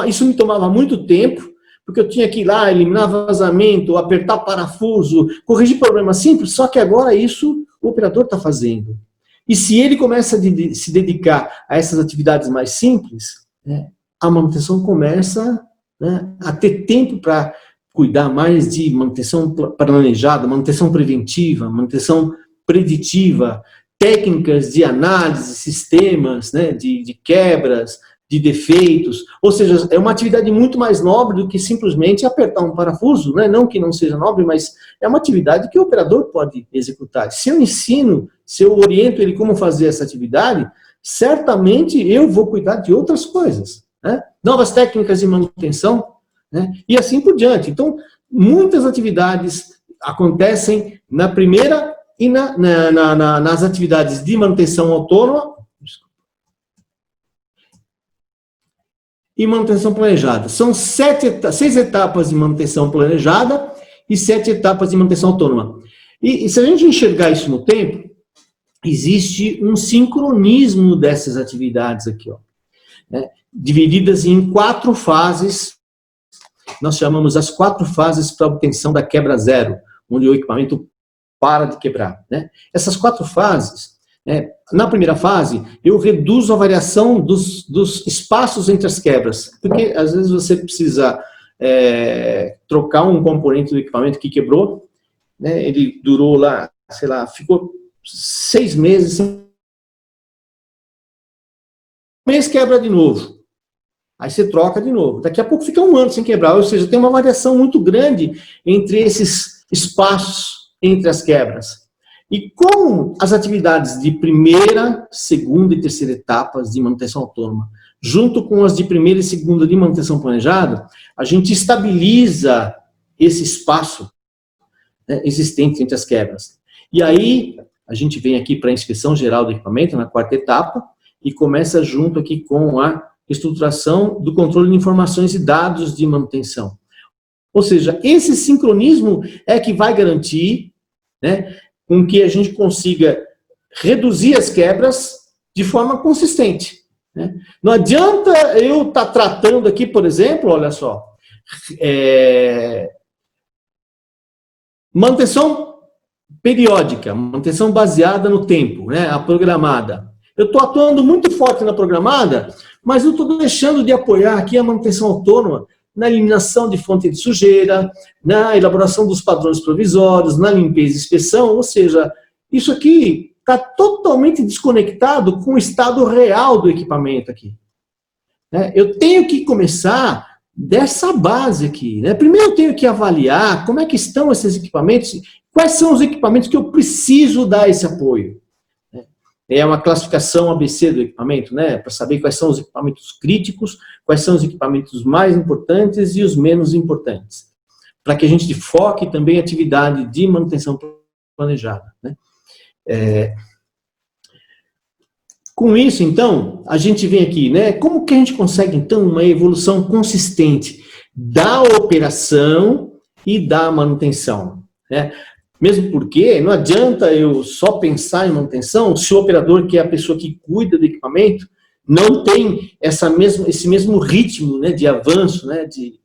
isso me tomava muito tempo, porque eu tinha que ir lá, eliminar vazamento, apertar parafuso, corrigir problemas simples, só que agora isso o operador está fazendo. E se ele começa a se dedicar a essas atividades mais simples, né, a manutenção começa, né, a ter tempo para cuidar mais de manutenção planejada, manutenção preventiva, manutenção preditiva, técnicas de análise, sistemas, né, de quebras, de defeitos, ou seja, é uma atividade muito mais nobre do que simplesmente apertar um parafuso, né? Não que não seja nobre, mas é uma atividade que o operador pode executar. Se eu ensino, se eu oriento ele como fazer essa atividade, certamente eu vou cuidar de outras coisas, né? Novas técnicas de manutenção, né? E assim por diante. Então, muitas atividades acontecem na primeira e nas atividades de manutenção autônoma e manutenção planejada. São 6 etapas de manutenção planejada e 7 etapas de manutenção autônoma. E se a gente enxergar isso no tempo, existe um sincronismo dessas atividades aqui, ó, né, divididas em 4 fases. Nós chamamos as 4 fases para a obtenção da quebra zero, onde o equipamento para de quebrar, né? Essas 4 fases, na primeira fase, eu reduzo a variação dos espaços entre as quebras, porque às vezes você precisa trocar um componente do equipamento que quebrou, né? Ele durou lá, sei lá, ficou 6 meses, um mês quebra de novo, aí você troca de novo, daqui a pouco fica 1 ano sem quebrar, ou seja, tem uma variação muito grande entre esses espaços entre as quebras. E com as atividades de primeira, segunda e terceira etapas de manutenção autônoma, junto com as de primeira e segunda de manutenção planejada, a gente estabiliza esse espaço, né, existente entre as quebras. E aí, a gente vem aqui para a inspeção geral do equipamento, na 4ª etapa, e começa junto aqui com a estruturação do controle de informações e dados de manutenção. Ou seja, esse sincronismo é que vai garantir, né, com que a gente consiga reduzir as quebras de forma consistente, né? Não adianta eu estar tratando aqui, por exemplo, olha só, manutenção periódica, manutenção baseada no tempo, né, a programada. Eu estou atuando muito forte na programada, mas eu estou deixando de apoiar aqui a manutenção autônoma na eliminação de fonte de sujeira, na elaboração dos padrões provisórios, na limpeza e inspeção, ou seja, isso aqui está totalmente desconectado com o estado real do equipamento aqui. Eu tenho que começar dessa base aqui, né? Primeiro eu tenho que avaliar como é que estão esses equipamentos, quais são os equipamentos que eu preciso dar esse apoio. É uma classificação ABC do equipamento, né, para saber quais são os equipamentos críticos, quais são os equipamentos mais importantes e os menos importantes, para que a gente foque também a atividade de manutenção planejada, né. Com isso, então, a gente vem aqui, né, como que a gente consegue, então, uma evolução consistente da operação e da manutenção, né? Mesmo porque não adianta eu só pensar em manutenção se o operador, que é a pessoa que cuida do equipamento, não tem esse mesmo ritmo, né, de avanço, né, de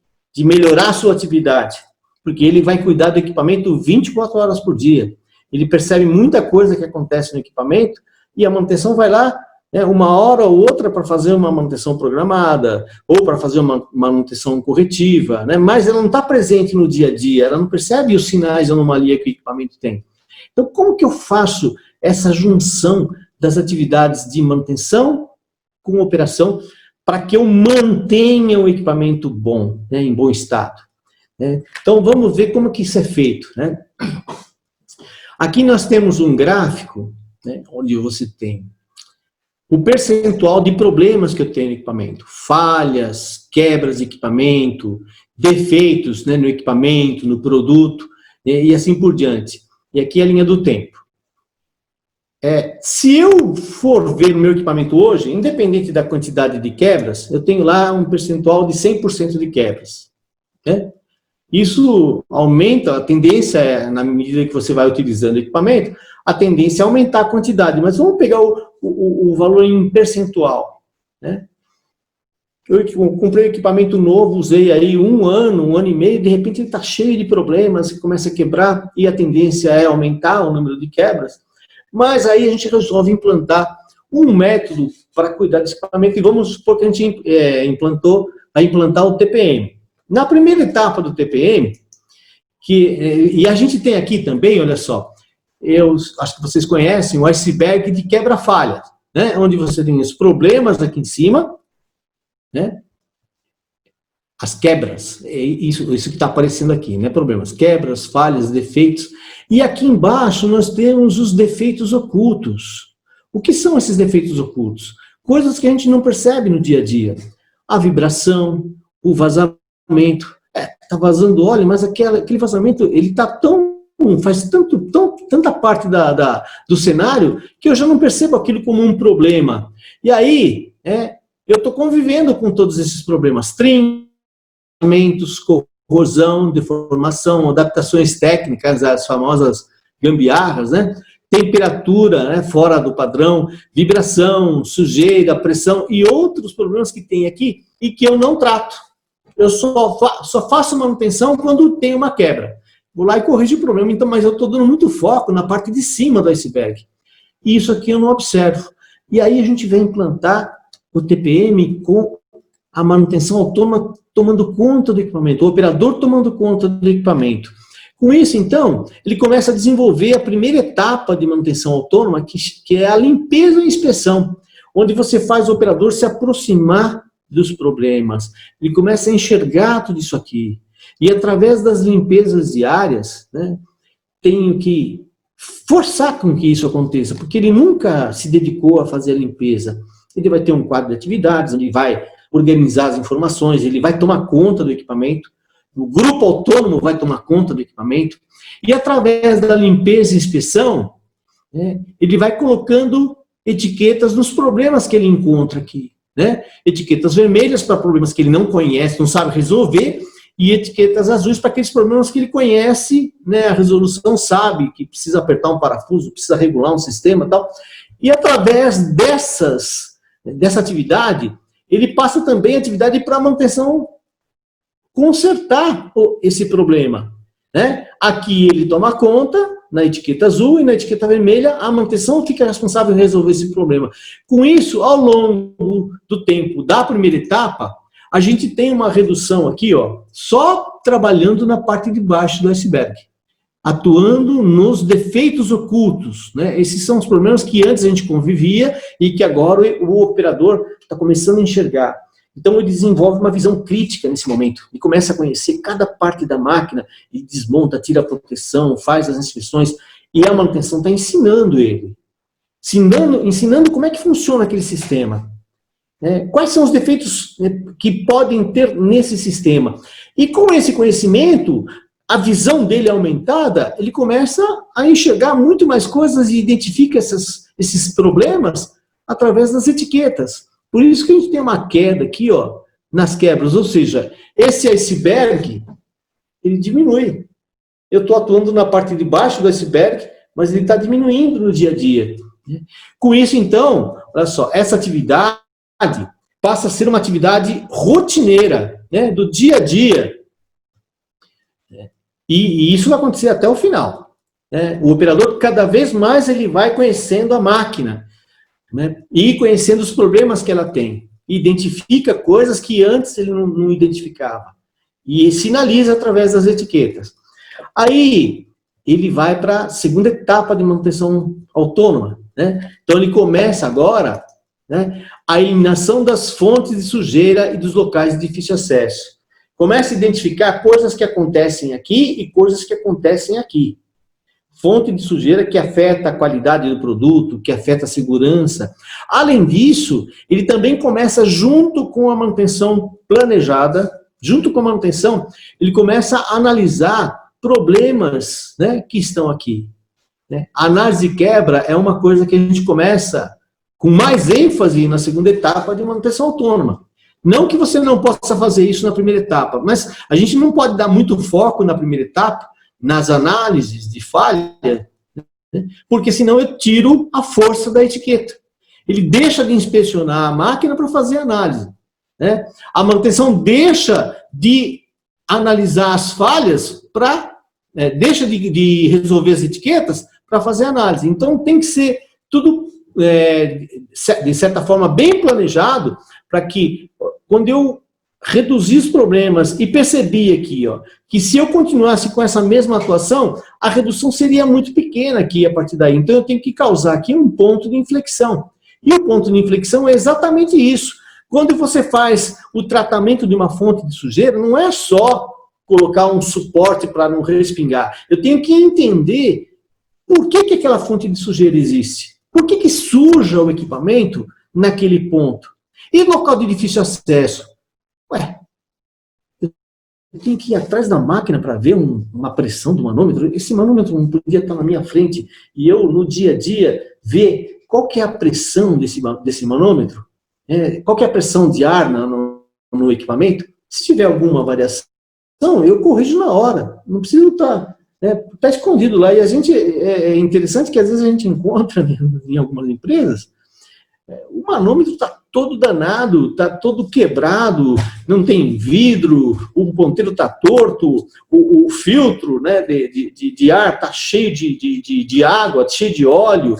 melhorar a sua atividade. Porque ele vai cuidar do equipamento 24 horas por dia. Ele percebe muita coisa que acontece no equipamento e a manutenção vai lá né, uma hora ou outra para fazer uma manutenção programada, ou para fazer uma manutenção corretiva, né, mas ela não está presente no dia a dia, ela não percebe os sinais de anomalia que o equipamento tem. Então, como que eu faço essa junção das atividades de manutenção com operação para que eu mantenha o equipamento bom, né, em bom estado? Né? Então, vamos ver como que isso é feito. Né? Aqui nós temos um gráfico, né, onde você tem o percentual de problemas que eu tenho no equipamento, falhas, quebras de equipamento, defeitos, né, no equipamento, no produto, e assim por diante. E aqui é a linha do tempo. Se eu for ver o meu equipamento hoje, independente da quantidade de quebras, eu tenho lá um percentual de 100% de quebras. Né? Isso aumenta, a tendência, na medida que você vai utilizando o equipamento, a tendência é aumentar a quantidade. Mas vamos pegar o valor em percentual. Né? Eu comprei um equipamento novo, usei aí um ano e meio, de repente ele está cheio de problemas, começa a quebrar, e a tendência é aumentar o número de quebras. Mas aí a gente resolve implantar um método para cuidar desse equipamento, e vamos supor que a gente vai implantar o TPM. Na primeira etapa do TPM, e a gente tem aqui também, olha só, eu acho que vocês conhecem o iceberg de quebra-falhas, né? Onde você tem os problemas aqui em cima, né? As quebras, isso que está aparecendo aqui, né? Problemas, quebras, falhas, defeitos. E aqui embaixo nós temos os defeitos ocultos. O que são esses defeitos ocultos? Coisas que a gente não percebe no dia a dia. A vibração, o vazamento. Está vazando óleo, mas aquele vazamento, ele está faz tanta parte do cenário que eu já não percebo aquilo como um problema. E aí, eu estou convivendo com todos esses problemas. Trincamentos, corrosão, deformação, adaptações técnicas, as famosas gambiarras, né? Temperatura, né, fora do padrão, vibração, sujeira, pressão e outros problemas que tem aqui e que eu não trato. Eu só faço manutenção quando tem uma quebra. Vou lá e corrijo o problema, então, mas eu estou dando muito foco na parte de cima do iceberg. E isso aqui eu não observo. E aí a gente vai implantar o TPM com a manutenção autônoma tomando conta do equipamento, o operador tomando conta do equipamento. Com isso, então, ele começa a desenvolver a primeira etapa de manutenção autônoma, que é a limpeza e inspeção, onde você faz o operador se aproximar dos problemas. Ele começa a enxergar tudo isso aqui. E através das limpezas diárias, né, tenho que forçar com que isso aconteça, porque ele nunca se dedicou a fazer a limpeza. Ele vai ter um quadro de atividades, ele vai organizar as informações, ele vai tomar conta do equipamento, o grupo autônomo vai tomar conta do equipamento, e através da limpeza e inspeção, né, ele vai colocando etiquetas nos problemas que ele encontra aqui. Né? Etiquetas vermelhas para problemas que ele não conhece, não sabe resolver, e etiquetas azuis para aqueles problemas que ele conhece, né? A resolução sabe que precisa apertar um parafuso, precisa regular um sistema e tal. E através dessa atividade, ele passa também a atividade para a manutenção, consertar esse problema. Né? Aqui ele toma conta, na etiqueta azul e na etiqueta vermelha, a manutenção fica responsável em resolver esse problema. Com isso, ao longo do tempo da primeira etapa, a gente tem uma redução aqui, ó, só trabalhando na parte de baixo do iceberg, atuando nos defeitos ocultos. Né? Esses são os problemas que antes a gente convivia e que agora o operador está começando a enxergar. Então ele desenvolve uma visão crítica nesse momento, e começa a conhecer cada parte da máquina, e desmonta, tira a proteção, faz as inspeções, e a manutenção está ensinando ele. Ensinando como é que funciona aquele sistema. Quais são os defeitos que podem ter nesse sistema. E com esse conhecimento, a visão dele aumentada, ele começa a enxergar muito mais coisas e identifica esses problemas através das etiquetas. Por isso que a gente tem uma queda aqui, ó, nas quebras, ou seja, esse iceberg, ele diminui. Eu estou atuando na parte de baixo do iceberg, mas ele está diminuindo no dia a dia. Com isso, então, olha só, essa atividade passa a ser uma atividade rotineira, né, do dia a dia. E isso vai acontecer até o final. O operador, cada vez mais, ele vai conhecendo a máquina. né? E conhecendo os problemas que ela tem. Identifica coisas que antes ele não identificava. E sinaliza através das etiquetas. Aí, ele vai para a segunda etapa de manutenção autônoma, né? Então, ele começa agora, né, a eliminação das fontes de sujeira e dos locais de difícil acesso. Começa a identificar coisas que acontecem aqui e coisas que acontecem aqui. Fonte de sujeira que afeta a qualidade do produto, que afeta a segurança. Além disso, ele também começa, junto com a manutenção planejada, junto com a manutenção, ele começa a analisar problemas, né, que estão aqui. Né? A análise de quebra é uma coisa que a gente começa com mais ênfase na segunda etapa de manutenção autônoma. Não que você não possa fazer isso na primeira etapa, mas a gente não pode dar muito foco na primeira etapa, nas análises de falha, né? Porque senão eu tiro a força da etiqueta. Ele deixa de inspecionar a máquina para fazer análise. Né? A manutenção deixa de analisar as falhas deixa de resolver as etiquetas para fazer análise. Então tem que ser tudo, de certa forma, bem planejado, para que, quando eu reduzir os problemas e percebi aqui, ó, que se eu continuasse com essa mesma atuação, a redução seria muito pequena aqui a partir daí. Então eu tenho que causar aqui um ponto de inflexão. E o ponto de inflexão é exatamente isso. Quando você faz o tratamento de uma fonte de sujeira, não é só colocar um suporte para não respingar. Eu tenho que entender por que aquela fonte de sujeira existe. Por que suja o equipamento naquele ponto? E local de difícil acesso? Ué, eu tenho que ir atrás da máquina para ver uma pressão do manômetro. Esse manômetro não podia estar na minha frente e eu, no dia a dia, ver qual que é a pressão desse manômetro, qual que é a pressão de ar no equipamento. Se tiver alguma variação, eu corrijo na hora. Não preciso estar escondido lá. E a gente, é interessante que às vezes a gente encontra em algumas empresas, o manômetro está todo danado, está todo quebrado, não tem vidro, o ponteiro está torto, o filtro, né, de ar está cheio de água, cheio de óleo,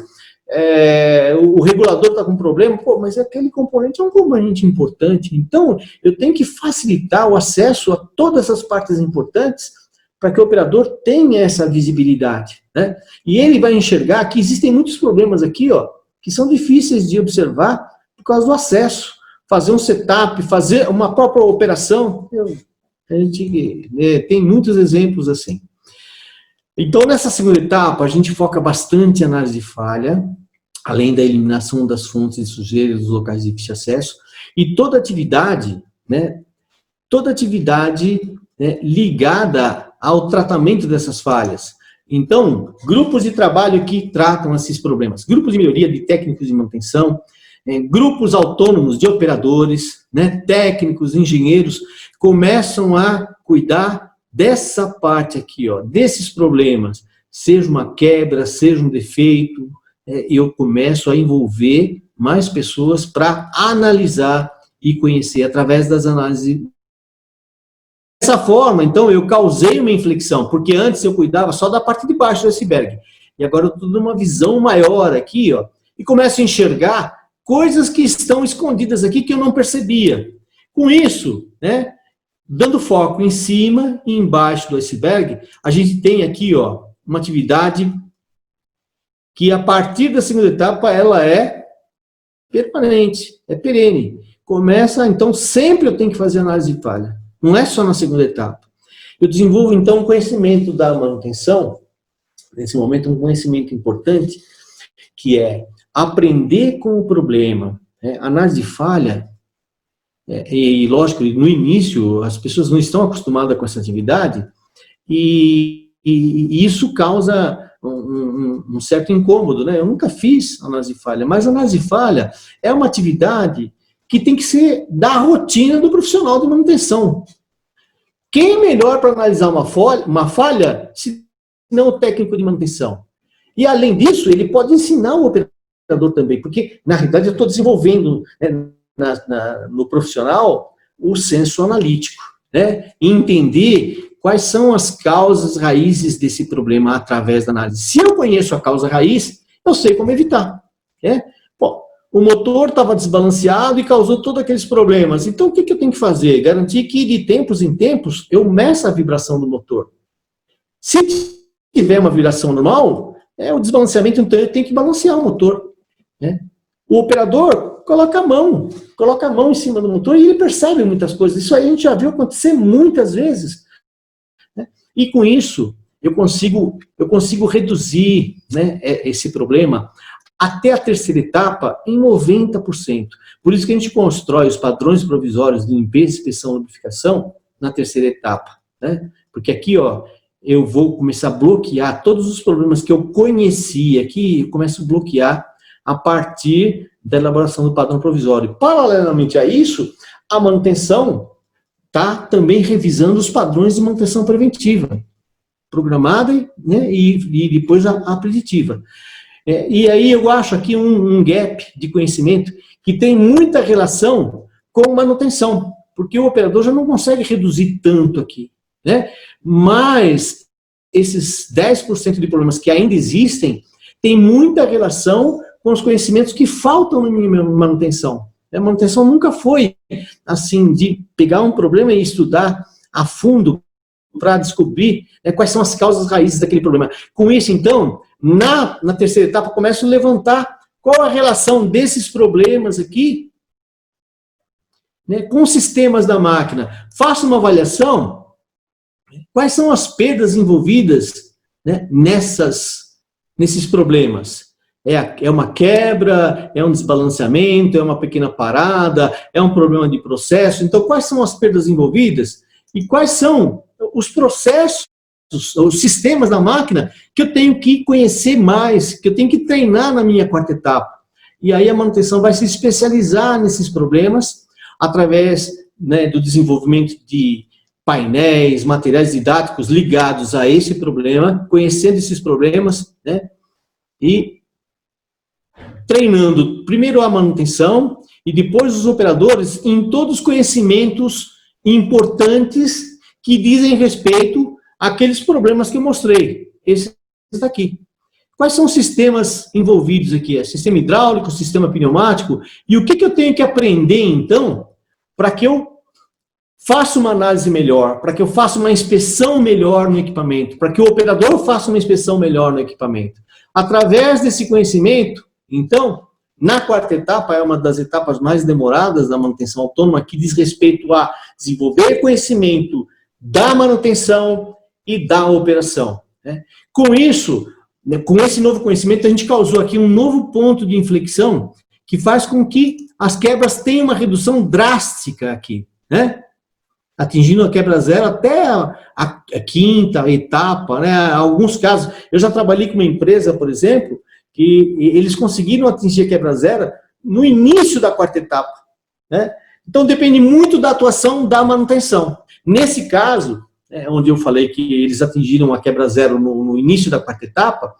o regulador está com problema. Pô, mas aquele componente é um componente importante, então eu tenho que facilitar o acesso a todas essas partes importantes para que o operador tenha essa visibilidade, né? E ele vai enxergar que existem muitos problemas aqui, ó, que são difíceis de observar por causa do acesso. Fazer um setup, fazer uma própria operação, a gente tem muitos exemplos assim. Então, nessa segunda etapa, a gente foca bastante em análise de falha, além da eliminação das fontes de sujeira dos locais de difícil acesso, e toda atividade, né, ligada ao tratamento dessas falhas. Então, grupos de trabalho que tratam esses problemas, grupos de melhoria de técnicos de manutenção, grupos autônomos de operadores, né, técnicos, engenheiros, começam a cuidar dessa parte aqui, ó, desses problemas, seja uma quebra, seja um defeito, eu começo a envolver mais pessoas para analisar e conhecer através das análises. Dessa forma, então, eu causei uma inflexão, porque antes eu cuidava só da parte de baixo do iceberg. E agora eu estou dando uma visão maior aqui, ó, e começo a enxergar coisas que estão escondidas aqui que eu não percebia. Com isso, né, dando foco em cima e embaixo do iceberg, a gente tem aqui, ó, uma atividade que a partir da segunda etapa ela é permanente, é perene. Começa, então, sempre eu tenho que fazer análise de falha. Não é só na segunda etapa. Eu desenvolvo, então, um conhecimento da manutenção, nesse momento um conhecimento importante, que é aprender com o problema. Análise de falha, e lógico, no início as pessoas não estão acostumadas com essa atividade, e isso causa um certo incômodo, né? Eu nunca fiz análise de falha, mas análise de falha é uma atividade que tem que ser da rotina do profissional de manutenção. Quem é melhor para analisar uma falha, se não o técnico de manutenção? E, além disso, ele pode ensinar o operador também, porque, na realidade, eu estou desenvolvendo, né, no profissional o senso analítico, né? Entender quais são as causas raízes desse problema através da análise. Se eu conheço a causa raiz, eu sei como evitar, né? Bom, o motor estava desbalanceado e causou todos aqueles problemas. Então, o que eu tenho que fazer? Garantir que, de tempos em tempos, eu meça a vibração do motor. Se tiver uma vibração normal, o desbalanceamento, então, eu tenho que balancear o motor, né? O operador coloca a mão em cima do motor e ele percebe muitas coisas. Isso aí a gente já viu acontecer muitas vezes, né? E com isso, eu consigo reduzir, né, esse problema até a terceira etapa em 90%. Por isso que a gente constrói os padrões provisórios de limpeza, inspeção e lubrificação na terceira etapa, né? Porque aqui, ó, eu vou começar a bloquear todos os problemas que eu conhecia, aqui eu começo a bloquear a partir da elaboração do padrão provisório. Paralelamente a isso, a manutenção está também revisando os padrões de manutenção preventiva, programada, né, e depois a preditiva. E aí eu acho aqui um gap de conhecimento que tem muita relação com manutenção, porque o operador já não consegue reduzir tanto aqui, né? Mas esses 10% de problemas que ainda existem tem muita relação com os conhecimentos que faltam na minha manutenção. A manutenção nunca foi assim, de pegar um problema e estudar a fundo para descobrir, né, quais são as causas raízes daquele problema. Com isso, então, na terceira etapa, eu começo a levantar qual a relação desses problemas aqui, né, com os sistemas da máquina. Faço uma avaliação, quais são as perdas envolvidas, né, nesses problemas. É uma quebra, é um desbalanceamento, é uma pequena parada, é um problema de processo. Então, quais são as perdas envolvidas e quais são os processos, os sistemas da máquina que eu tenho que conhecer mais, que eu tenho que treinar na minha quarta etapa. E aí a manutenção vai se especializar nesses problemas através, né, do desenvolvimento de painéis, materiais didáticos ligados a esse problema, conhecendo esses problemas, né, e treinando primeiro a manutenção e depois os operadores em todos os conhecimentos importantes que dizem respeito àqueles problemas que eu mostrei. Esse daqui. Quais são os sistemas envolvidos aqui? É sistema hidráulico, sistema pneumático? E o que eu tenho que aprender, então, para que eu faça uma análise melhor, para que eu faça uma inspeção melhor no equipamento, para que o operador faça uma inspeção melhor no equipamento? Através desse conhecimento, então, na quarta etapa, é uma das etapas mais demoradas da manutenção autônoma, que diz respeito a desenvolver conhecimento da manutenção e da operação, né? Com isso, com esse novo conhecimento, a gente causou aqui um novo ponto de inflexão que faz com que as quebras tenham uma redução drástica aqui, né? Atingindo a quebra zero até a quinta etapa, né? Alguns casos, eu já trabalhei com uma empresa, por exemplo, que eles conseguiram atingir a quebra zero no início da quarta etapa, né? Então depende muito da atuação da manutenção. Nesse caso, onde eu falei que eles atingiram a quebra zero no início da quarta etapa,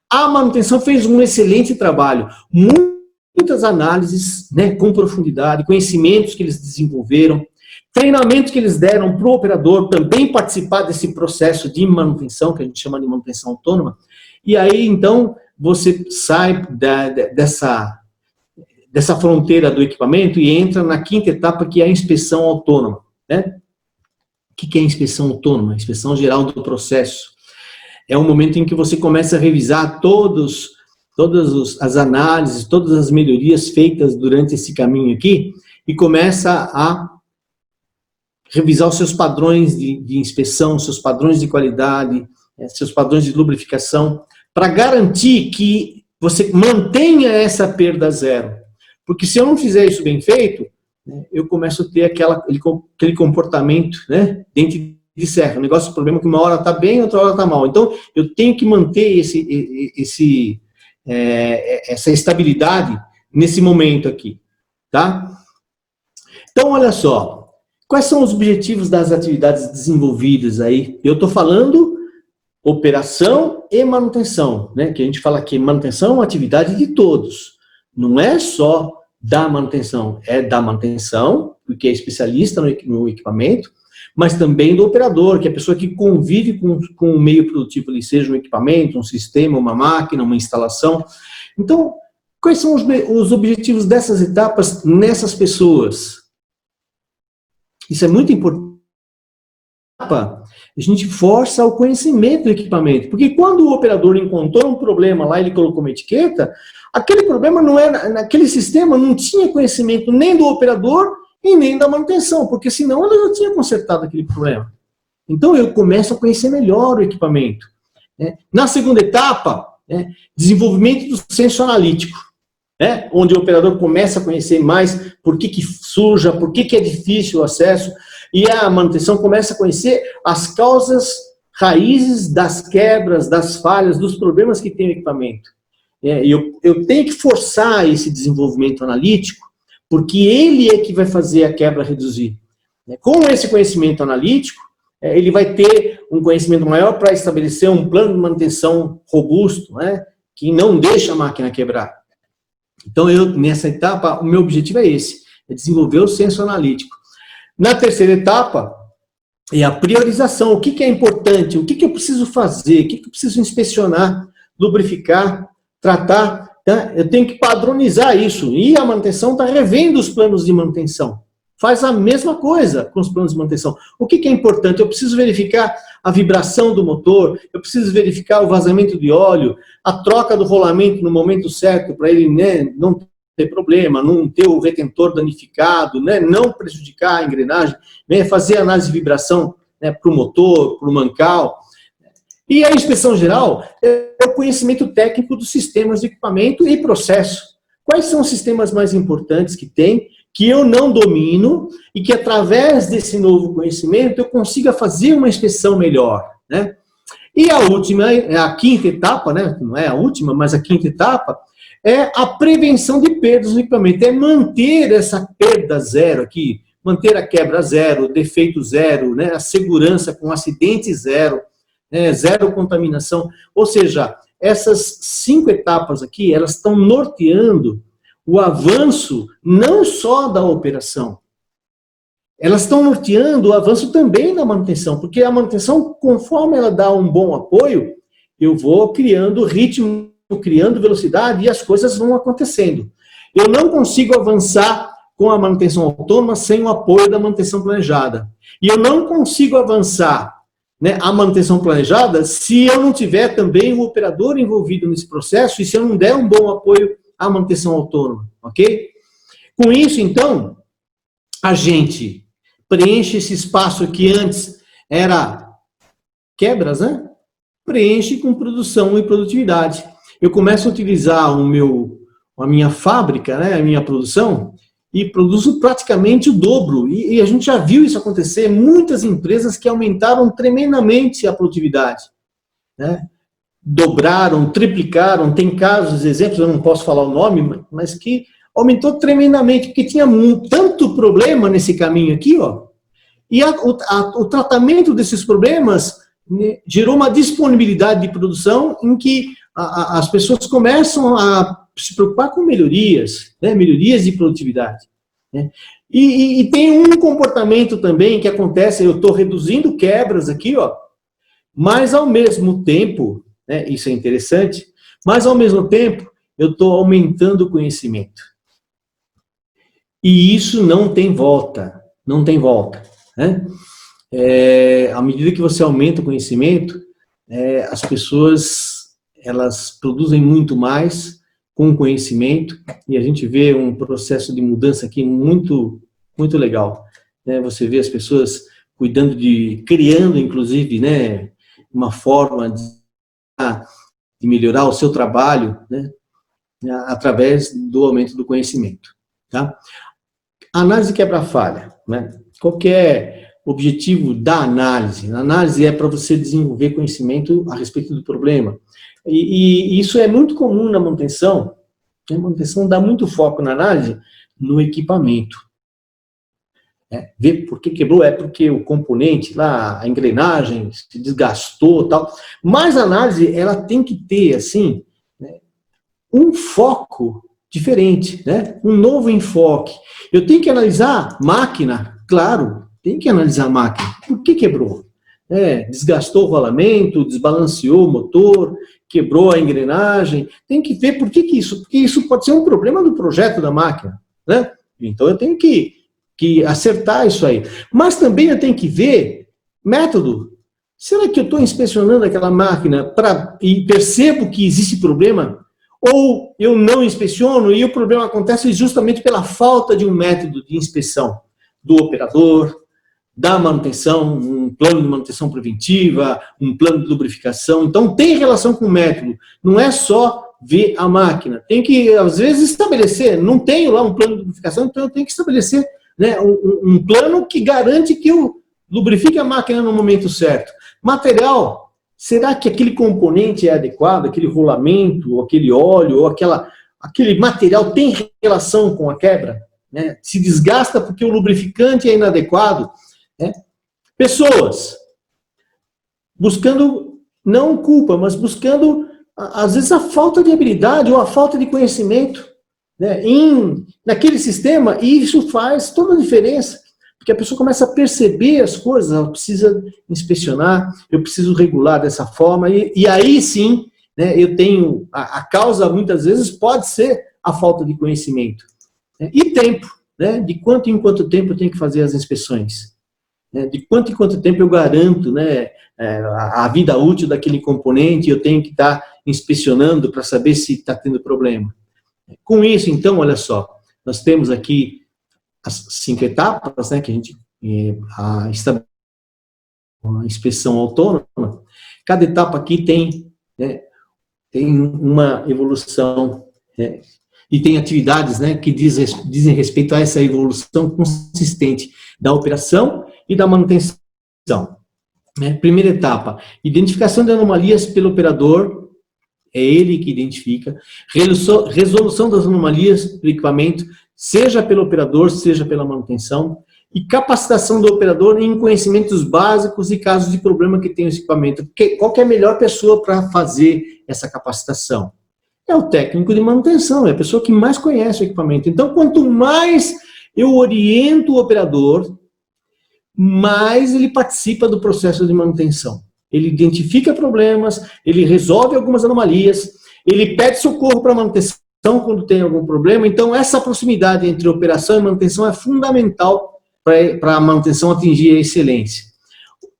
a manutenção fez um excelente trabalho, muitas análises, né, com profundidade, conhecimentos que eles desenvolveram, treinamentos que eles deram para o operador também participar desse processo de manutenção, que a gente chama de manutenção autônoma, e aí então você sai dessa fronteira do equipamento e entra na quinta etapa, que é a inspeção autônoma, né? O que é a inspeção autônoma? A inspeção geral do processo. É um momento em que você começa a revisar todas as análises, todas as melhorias feitas durante esse caminho aqui, e começa a revisar os seus padrões de inspeção, seus padrões de qualidade, seus padrões de lubrificação, para garantir que você mantenha essa perda zero. Porque se eu não fizer isso bem feito, eu começo a ter aquele comportamento, né, dente de serra. O negócio, o problema é que uma hora está bem, outra hora está mal. Então, eu tenho que manter essa estabilidade nesse momento aqui, tá? Então, olha só, quais são os objetivos das atividades desenvolvidas aí? Eu estou falando operação e manutenção, né? Que a gente fala que manutenção é uma atividade de todos, não é só da manutenção, é da manutenção, porque é especialista no equipamento, mas também do operador, que é a pessoa que convive com o meio produtivo, ali, seja um equipamento, um sistema, uma máquina, uma instalação. Então, Quais são os objetivos dessas etapas nessas pessoas? Isso é muito importante. A gente força o conhecimento do equipamento, porque quando o operador encontrou um problema lá, ele colocou uma etiqueta, aquele problema não era, naquele sistema não tinha conhecimento nem do operador e nem da manutenção, porque senão ela já tinha consertado aquele problema. Então eu começo a conhecer melhor o equipamento. Na segunda etapa, desenvolvimento do senso analítico, onde o operador começa a conhecer mais por que suja, por que é difícil o acesso, e a manutenção começa a conhecer as causas raízes das quebras, das falhas, dos problemas que tem o equipamento. Eu tenho que forçar esse desenvolvimento analítico, porque ele é que vai fazer a quebra reduzir. Com esse conhecimento analítico, ele vai ter um conhecimento maior para estabelecer um plano de manutenção robusto, que não deixa a máquina quebrar. Então, nessa etapa, o meu objetivo é esse, é desenvolver o senso analítico. Na terceira etapa, é a priorização. O que é importante? O que eu preciso fazer? O que eu preciso inspecionar, lubrificar, tratar? Tá? Eu tenho que padronizar isso. E a manutenção está revendo os planos de manutenção. Faz a mesma coisa com os planos de manutenção. O que é importante? Eu preciso verificar a vibração do motor, eu preciso verificar o vazamento de óleo, a troca do rolamento no momento certo, para ele não ter problema, não ter o retentor danificado, não prejudicar a engrenagem, fazer análise de vibração para o motor, para o mancal. E a inspeção geral é o conhecimento técnico dos sistemas de equipamento e processo. Quais são os sistemas mais importantes que tem, que eu não domino, e que através desse novo conhecimento eu consiga fazer uma inspeção melhor, E a última, a quinta etapa, não é a última, mas a quinta etapa, é a prevenção de perdas no equipamento, é manter essa perda zero aqui, manter a quebra zero, defeito zero, a segurança com acidente zero, zero contaminação, ou seja, essas 5 etapas aqui, elas estão norteando o avanço não só da operação, elas estão norteando o avanço também da manutenção, porque a manutenção, conforme ela dá um bom apoio, eu vou criando ritmo, criando velocidade e as coisas vão acontecendo. Eu não consigo avançar com a manutenção autônoma sem o apoio da manutenção planejada. E eu não consigo avançar a manutenção planejada se eu não tiver também o operador envolvido nesse processo e se eu não der um bom apoio à manutenção autônoma, ok? Com isso, então, a gente preenche esse espaço que antes era quebras, preenche com produção e produtividade. Eu começo a utilizar a minha fábrica, a minha produção, e produzo praticamente o dobro. E a gente já viu isso acontecer, muitas empresas que aumentaram tremendamente a produtividade. Dobraram, triplicaram, tem casos, exemplos, eu não posso falar o nome, mas que aumentou tremendamente, porque tinha tanto problema nesse caminho aqui, e o tratamento desses problemas gerou uma disponibilidade de produção em que as pessoas começam a se preocupar com melhorias, melhorias de produtividade. E tem um comportamento também que acontece, eu estou reduzindo quebras aqui, mas ao mesmo tempo, isso é interessante, mas ao mesmo tempo eu estou aumentando o conhecimento. E isso não tem volta, não tem volta. À medida que você aumenta o conhecimento, as pessoas elas produzem muito mais com conhecimento, e a gente vê um processo de mudança aqui muito, muito legal. Você vê as pessoas criando, inclusive, uma forma de melhorar o seu trabalho, através do aumento do conhecimento. Tá? Análise quebra-falha. Qual que é o objetivo da análise? A análise é para você desenvolver conhecimento a respeito do problema. E isso é muito comum na manutenção. A manutenção dá muito foco na análise no equipamento. Ver por que quebrou, é porque o componente lá, a engrenagem se desgastou, tal. Mas a análise, ela tem que ter, assim, um foco diferente, um novo enfoque. Eu tenho que analisar máquina, claro, tem que analisar a máquina. Por que quebrou? Desgastou o rolamento, desbalanceou o motor, quebrou a engrenagem, tem que ver por que isso, porque isso pode ser um problema do projeto da máquina, né? Então eu tenho que acertar isso aí. Mas também eu tenho que ver método. Será que eu estou inspecionando aquela máquina e percebo que existe problema? Ou eu não inspeciono e o problema acontece justamente pela falta de um método de inspeção do operador, da manutenção, um plano de manutenção preventiva, um plano de lubrificação. Então, tem relação com o método. Não é só ver a máquina. Tem que, às vezes, estabelecer. Não tenho lá um plano de lubrificação, então eu tenho que estabelecer, né, um plano que garante que eu lubrifique a máquina no momento certo. Material, será que aquele componente é adequado? Aquele rolamento, aquele óleo, ou aquele material tem relação com a quebra? Né? Se desgasta porque o lubrificante é inadequado? Né? Pessoas buscando, não culpa, mas buscando, às vezes, a falta de habilidade ou a falta de conhecimento, né, naquele sistema, e isso faz toda a diferença, porque a pessoa começa a perceber as coisas, ela precisa inspecionar, eu preciso regular dessa forma, e aí sim, né, eu tenho, a causa muitas vezes pode ser a falta de conhecimento. Né, e tempo, né, de quanto em quanto tempo eu tenho que fazer as inspeções. De quanto em quanto tempo eu garanto, né, a vida útil daquele componente, eu tenho que estar inspecionando para saber se está tendo problema. Com isso, então, olha só, nós temos aqui as 5 etapas, né, que a gente estabelece uma inspeção autônoma. Cada etapa aqui tem, né, tem uma evolução, né, e tem atividades, né, que dizem respeito a essa evolução consistente da operação e da manutenção. Né? Primeira etapa, identificação de anomalias pelo operador, é ele que identifica, resolução das anomalias do equipamento, seja pelo operador, seja pela manutenção, e capacitação do operador em conhecimentos básicos e casos de problema que tem o equipamento. Qual que é a melhor pessoa para fazer essa capacitação? É o técnico de manutenção, é a pessoa que mais conhece o equipamento. Então, quanto mais eu oriento o operador, mais ele participa do processo de manutenção. Ele identifica problemas, ele resolve algumas anomalias, ele pede socorro para a manutenção quando tem algum problema. Então, essa proximidade entre operação e manutenção é fundamental para a manutenção atingir a excelência.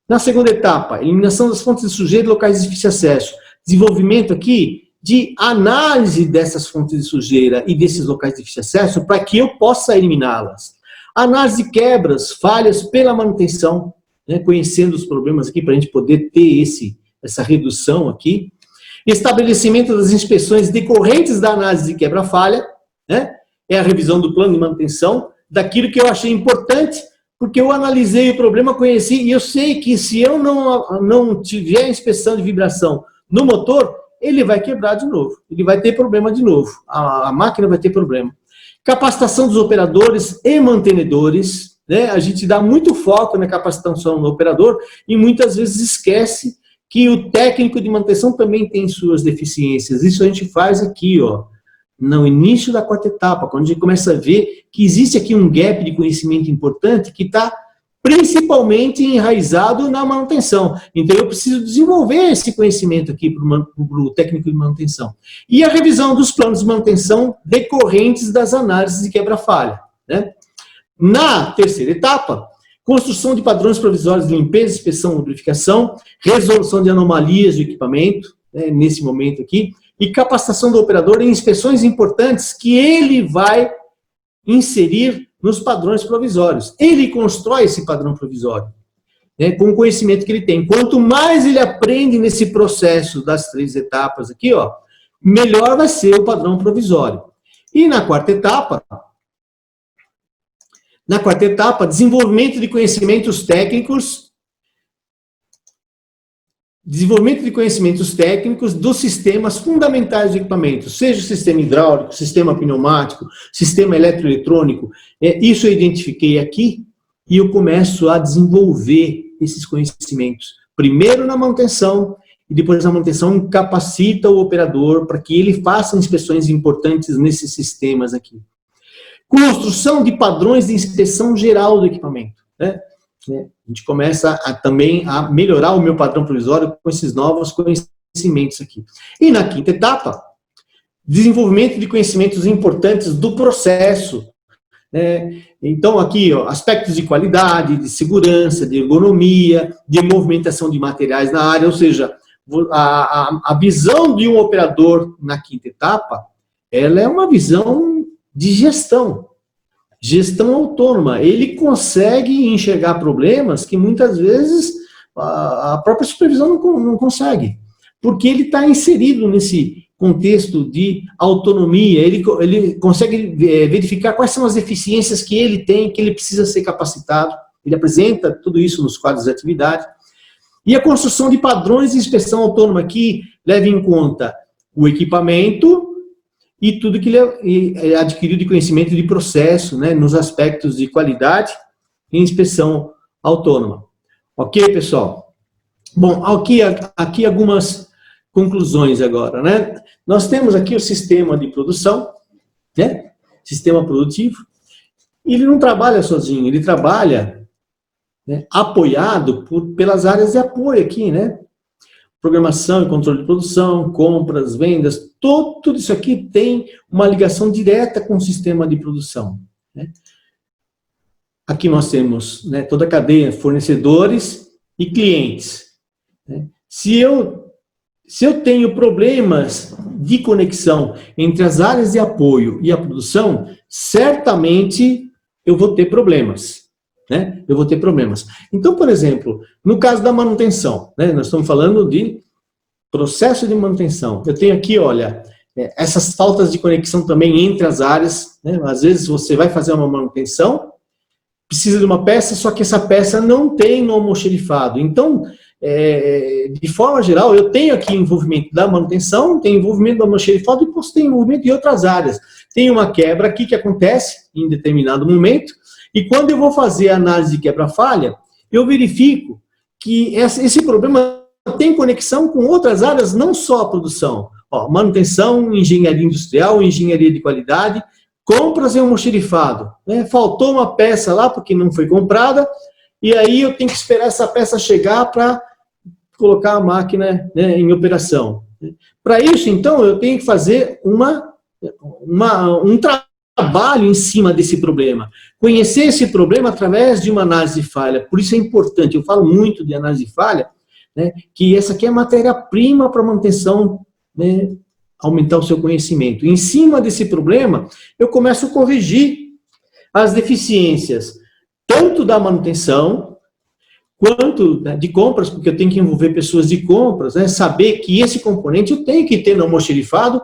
Na segunda etapa, eliminação das fontes de sujeira e locais de difícil acesso. Desenvolvimento aqui de análise dessas fontes de sujeira e desses locais de difícil acesso para que eu possa eliminá-las. Análise de quebras, falhas pela manutenção, né, conhecendo os problemas aqui para a gente poder ter essa redução aqui. Estabelecimento das inspeções decorrentes da análise de quebra-falha, né, é a revisão do plano de manutenção, daquilo que eu achei importante, porque eu analisei o problema, conheci, e eu sei que se eu não tiver inspeção de vibração no motor, ele vai quebrar de novo, ele vai ter problema de novo, a máquina vai ter problema. Capacitação dos operadores e mantenedores, né? A gente dá muito foco na capacitação do operador e muitas vezes esquece que o técnico de manutenção também tem suas deficiências. Isso a gente faz aqui, ó, no início da quarta etapa, quando a gente começa a ver que existe aqui um gap de conhecimento importante que está principalmente enraizado na manutenção. Então, eu preciso desenvolver esse conhecimento aqui para o técnico de manutenção. E a revisão dos planos de manutenção decorrentes das análises de quebra-falha. Né? Na terceira etapa, construção de padrões provisórios de limpeza, inspeção, lubrificação, resolução de anomalias do equipamento, né, nesse momento aqui, e capacitação do operador em inspeções importantes que ele vai inserir nos padrões provisórios. Ele constrói esse padrão provisório, né, com o conhecimento que ele tem. Quanto mais ele aprende nesse processo das 3 etapas aqui, ó, melhor vai ser o padrão provisório. E na quarta etapa, desenvolvimento de conhecimentos técnicos, dos sistemas fundamentais do equipamento, seja o sistema hidráulico, sistema pneumático, sistema eletroeletrônico. Isso eu identifiquei aqui e eu começo a desenvolver esses conhecimentos. Primeiro na manutenção e depois na manutenção capacita o operador para que ele faça inspeções importantes nesses sistemas aqui. Construção de padrões de inspeção geral do equipamento, né? A gente começa também a melhorar o meu padrão provisório com esses novos conhecimentos aqui. E na quinta etapa, desenvolvimento de conhecimentos importantes do processo. Então, aqui, ó, aspectos de qualidade, de segurança, de ergonomia, de movimentação de materiais na área, ou seja, a visão de um operador na quinta etapa, ela é uma visão de gestão autônoma. Ele consegue enxergar problemas que muitas vezes a própria supervisão não consegue, porque ele está inserido nesse contexto de autonomia, ele consegue verificar quais são as deficiências que ele tem, que ele precisa ser capacitado, ele apresenta tudo isso nos quadros de atividade. E a construção de padrões de inspeção autônoma, que leva em conta o equipamento e tudo que ele adquiriu de conhecimento de processo, né, nos aspectos de qualidade e inspeção autônoma. Ok, pessoal? Bom, aqui algumas conclusões agora, né? Nós temos aqui o sistema de produção, né? Sistema produtivo. Ele não trabalha sozinho, ele trabalha, né, apoiado pelas áreas de apoio aqui, né? Programação e controle de produção, compras, vendas, tudo isso aqui tem uma ligação direta com o sistema de produção, né? Aqui nós temos, né, toda a cadeia, fornecedores e clientes, né? Se eu tenho problemas de conexão entre as áreas de apoio e a produção, certamente eu vou ter problemas, né? Eu vou ter problemas. Então, por exemplo, no caso da manutenção, né, nós estamos falando de processo de manutenção. Eu tenho aqui, olha, essas faltas de conexão também entre as áreas, né? Às vezes você vai fazer uma manutenção, precisa de uma peça, só que essa peça não tem no almoxarifado. Então, de forma geral, eu tenho aqui envolvimento da manutenção, tenho envolvimento do almoxarifado e posso ter envolvimento de outras áreas. Tem uma quebra aqui que acontece em determinado momento, e quando eu vou fazer a análise de quebra-falha, eu verifico que esse problema tem conexão com outras áreas, não só a produção. Ó, manutenção, engenharia industrial, engenharia de qualidade, compras e almoxarifado, né? Faltou uma peça lá porque não foi comprada, e aí eu tenho que esperar essa peça chegar para colocar a máquina, né, em operação. Para isso, então, eu tenho que fazer um trabalho em cima desse problema. Conhecer esse problema através de uma análise de falha. Por isso é importante, eu falo muito de análise de falha, né, que essa aqui é a matéria-prima para a manutenção, né, aumentar o seu conhecimento. Em cima desse problema, eu começo a corrigir as deficiências, tanto da manutenção, quanto, né, de compras, porque eu tenho que envolver pessoas de compras, né, saber que esse componente eu tenho que ter no almoxarifado.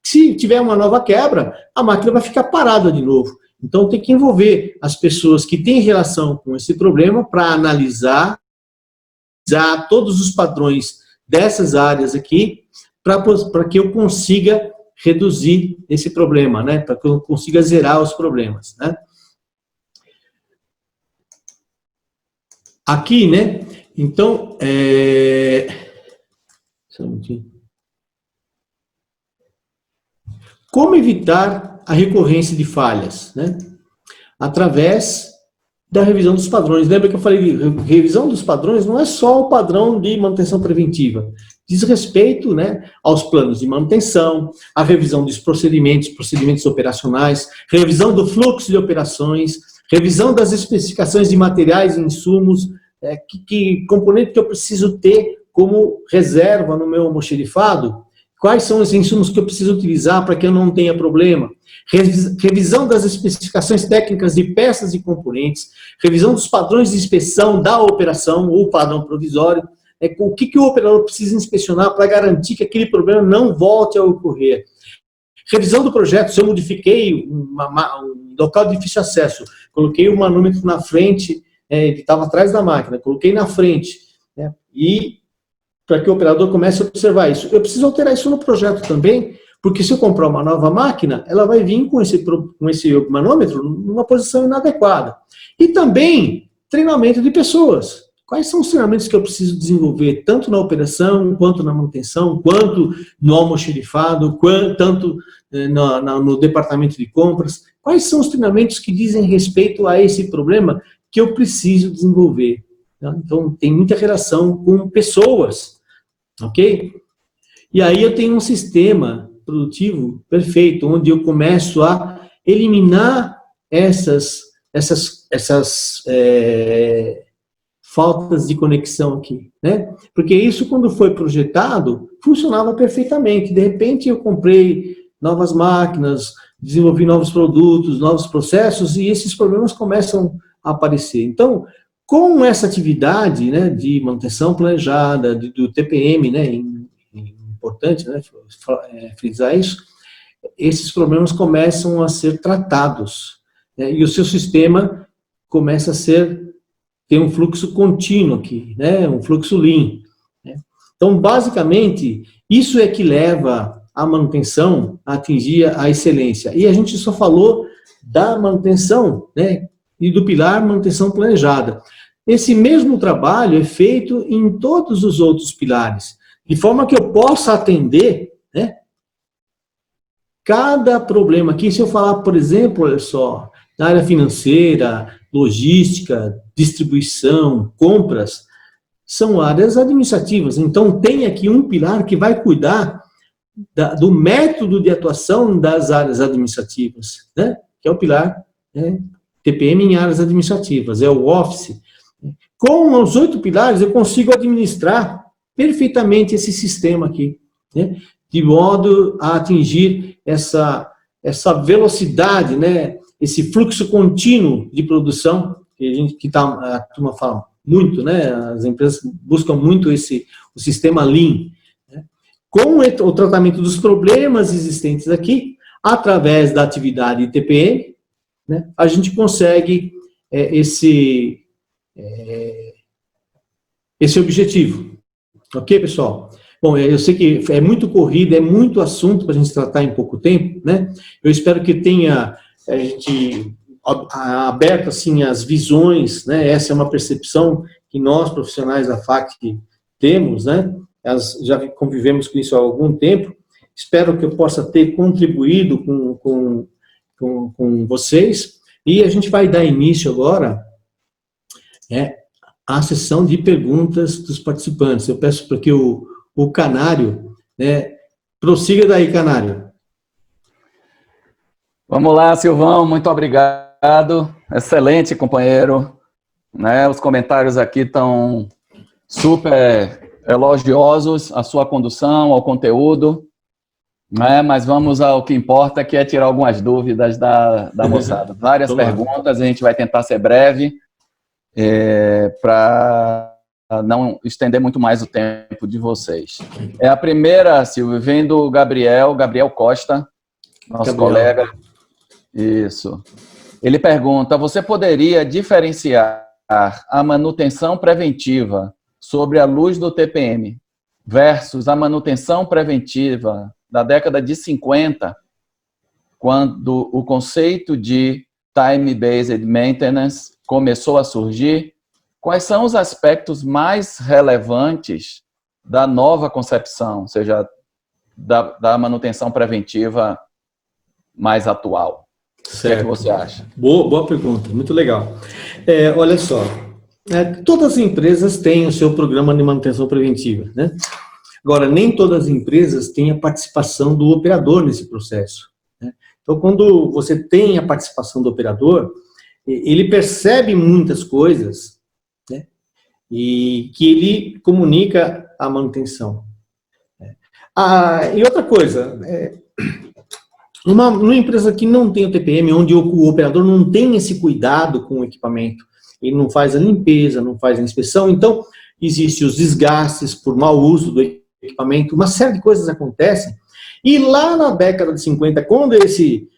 Se tiver uma nova quebra, a máquina vai ficar parada de novo. Então, tem que envolver as pessoas que têm relação com esse problema para analisar todos os padrões dessas áreas aqui, para que eu consiga reduzir esse problema, né? Para que eu consiga zerar os problemas, né? Aqui, né? Então, só um minutinho. Como evitar a recorrência de falhas, né? Através da revisão dos padrões. Lembra que eu falei de revisão dos padrões? Não é só o padrão de manutenção preventiva. Diz respeito, né, aos planos de manutenção, a revisão dos procedimentos operacionais, revisão do fluxo de operações, revisão das especificações de materiais e insumos, que componente que eu preciso ter como reserva no meu almoxarifado, quais são os insumos que eu preciso utilizar para que eu não tenha problema, revisão das especificações técnicas de peças e componentes, revisão dos padrões de inspeção da operação ou padrão provisório, o que o operador precisa inspecionar para garantir que aquele problema não volte a ocorrer. Revisão do projeto, se eu modifiquei um local de difícil acesso, coloquei o manômetro na frente, ele estava atrás da máquina, coloquei na frente, né, e para que o operador comece a observar isso. Eu preciso alterar isso no projeto também, porque se eu comprar uma nova máquina, ela vai vir com esse manômetro numa posição inadequada. E também treinamento de pessoas. Quais são os treinamentos que eu preciso desenvolver, tanto na operação, quanto na manutenção, quanto no almoxarifado, tanto no departamento de compras? Quais são os treinamentos que dizem respeito a esse problema que eu preciso desenvolver? Tá? Então, tem muita relação com pessoas, ok? E aí eu tenho um sistema produtivo perfeito, onde eu começo a eliminar essas faltas de conexão aqui, né? Porque isso, quando foi projetado, funcionava perfeitamente. De repente, eu comprei novas máquinas, desenvolvi novos produtos, novos processos, e esses problemas começam a aparecer. Então, com essa atividade, né, de manutenção planejada, do TPM, né, importante, né, frisar isso, esses problemas começam a ser tratados, né, e o seu sistema começa a ter um fluxo contínuo aqui, né, um fluxo lean, né. Então, basicamente, isso é que leva a manutenção a atingir a excelência. E a gente só falou da manutenção, né, e do pilar manutenção planejada. Esse mesmo trabalho é feito em todos os outros pilares, de forma que eu possa atender, né, cada problema aqui. Se eu falar, por exemplo, olha só, na área financeira, logística, distribuição, compras, são áreas administrativas. Então, tem aqui um pilar que vai cuidar do método de atuação das áreas administrativas, né, que é o pilar, né, TPM em áreas administrativas, é o Office. Com os 8 pilares, eu consigo administrar perfeitamente esse sistema aqui, né, de modo a atingir essa velocidade, né, esse fluxo contínuo de produção, a turma fala muito, né, as empresas buscam muito o sistema Lean, né, com o tratamento dos problemas existentes aqui, através da atividade TPM, né, a gente consegue esse objetivo. Ok, pessoal? Bom, eu sei que é muito corrido, é muito assunto para a gente tratar em pouco tempo, né? Eu espero que tenha a gente aberto assim as visões, né? Essa é uma percepção que nós profissionais da FACT temos, né? Já convivemos com isso há algum tempo. Espero que eu possa ter contribuído com vocês, e a gente vai dar início agora à sessão de perguntas dos participantes. Eu peço para que o Canário, né, prossiga daí, Canário. Vamos lá, Silvão, muito obrigado. Excelente, companheiro. Né, os comentários aqui estão super elogiosos, a sua condução, ao conteúdo, né, mas vamos ao que importa, que é tirar algumas dúvidas da moçada. Várias perguntas, a gente vai tentar ser breve, para não estender muito mais o tempo de vocês. A primeira, Silvio, vem do Gabriel Costa, nosso colega. Isso. Ele pergunta: você poderia diferenciar a manutenção preventiva sobre a luz do TPM versus a manutenção preventiva da década de 50, quando o conceito de time-based maintenance começou a surgir? Quais são os aspectos mais relevantes da nova concepção, ou seja, da manutenção preventiva mais atual? Certo. O que é que você acha? Boa pergunta, muito legal. Olha só, todas as empresas têm o seu programa de manutenção preventiva, né? Agora, nem todas as empresas têm a participação do operador nesse processo, né? Então, quando você tem a participação do operador, ele percebe muitas coisas, né, e que ele comunica a manutenção. E outra coisa, numa empresa que não tem o TPM, onde o operador não tem esse cuidado com o equipamento, ele não faz a limpeza, não faz a inspeção, então existem os desgastes por mau uso do equipamento, uma série de coisas acontecem, e lá na década de 50, quando esse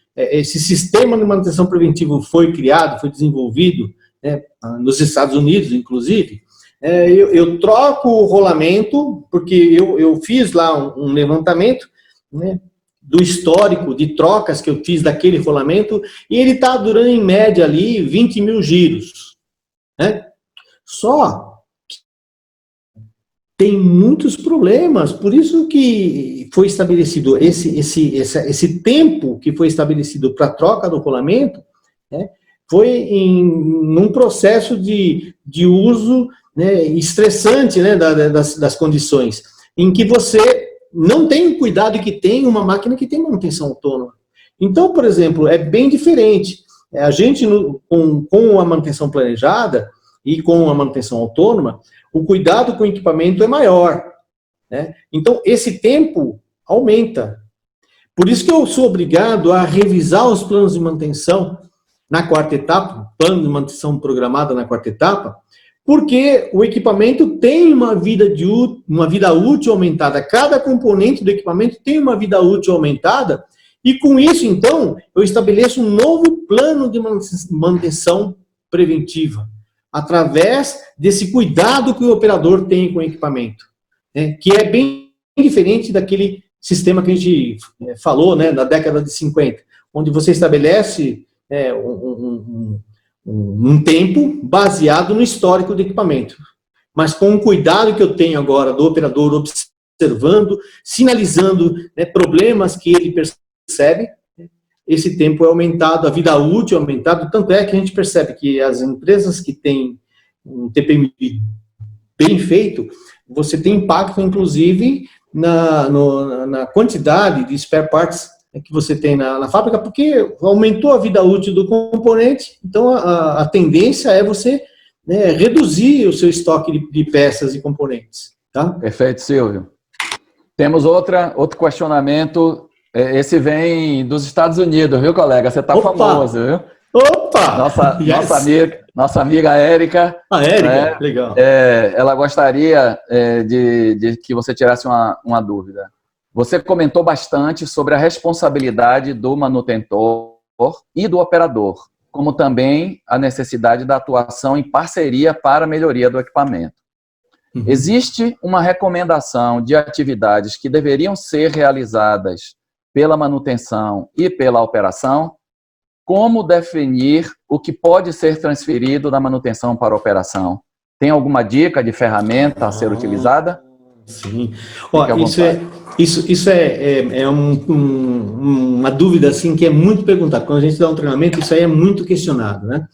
sistema de manutenção preventiva foi criado, foi desenvolvido, né, nos Estados Unidos, inclusive, eu troco o rolamento, porque eu fiz lá um levantamento, né, do histórico de trocas que eu fiz daquele rolamento, e ele está durando em média ali 20 mil giros, né? Só que tem muitos problemas, por isso que foi estabelecido esse tempo que foi estabelecido para a troca do rolamento, né, foi num processo de uso, né, estressante, né, das condições, em que você não tem o cuidado que tem uma máquina que tem manutenção autônoma. Então, por exemplo, é bem diferente. A gente, com a manutenção planejada e com a manutenção autônoma, o cuidado com o equipamento é maior, né? Então, esse tempo aumenta. Por isso que eu sou obrigado a revisar os planos de manutenção na quarta etapa, plano de manutenção programada na quarta etapa, porque o equipamento tem uma vida útil aumentada. Cada componente do equipamento tem uma vida útil aumentada, e com isso, então, eu estabeleço um novo plano de manutenção preventiva, através desse cuidado que o operador tem com o equipamento, né, que é bem diferente daquele sistema que a gente falou, né, na década de 50, onde você estabelece um tempo baseado no histórico do equipamento. Mas com o cuidado que eu tenho agora do operador observando, sinalizando, né, problemas que ele percebe, esse tempo é aumentado, a vida útil é aumentada, tanto é que a gente percebe que as empresas que têm um TPM bem feito, você tem impacto, inclusive, na quantidade de spare parts que você tem na fábrica, porque aumentou a vida útil do componente, então a tendência é você, né, reduzir o seu estoque de peças e componentes. Tá? Perfeito, Silvio. Temos outro questionamento, esse vem dos Estados Unidos, viu, colega? Você está famoso, viu? Opa! Nossa amiga Érica. A Érica, legal. Ela gostaria de que você tirasse uma dúvida. Você comentou bastante sobre a responsabilidade do manutentor e do operador, como também a necessidade da atuação em parceria para a melhoria do equipamento. Uhum. Existe uma recomendação de atividades que deveriam ser realizadas pela manutenção e pela operação? Como definir o que pode ser transferido da manutenção para a operação? Tem alguma dica de ferramenta a ser utilizada? Sim. Isso é uma dúvida assim, que é muito perguntada. Quando a gente dá um treinamento, isso aí é muito questionado, né?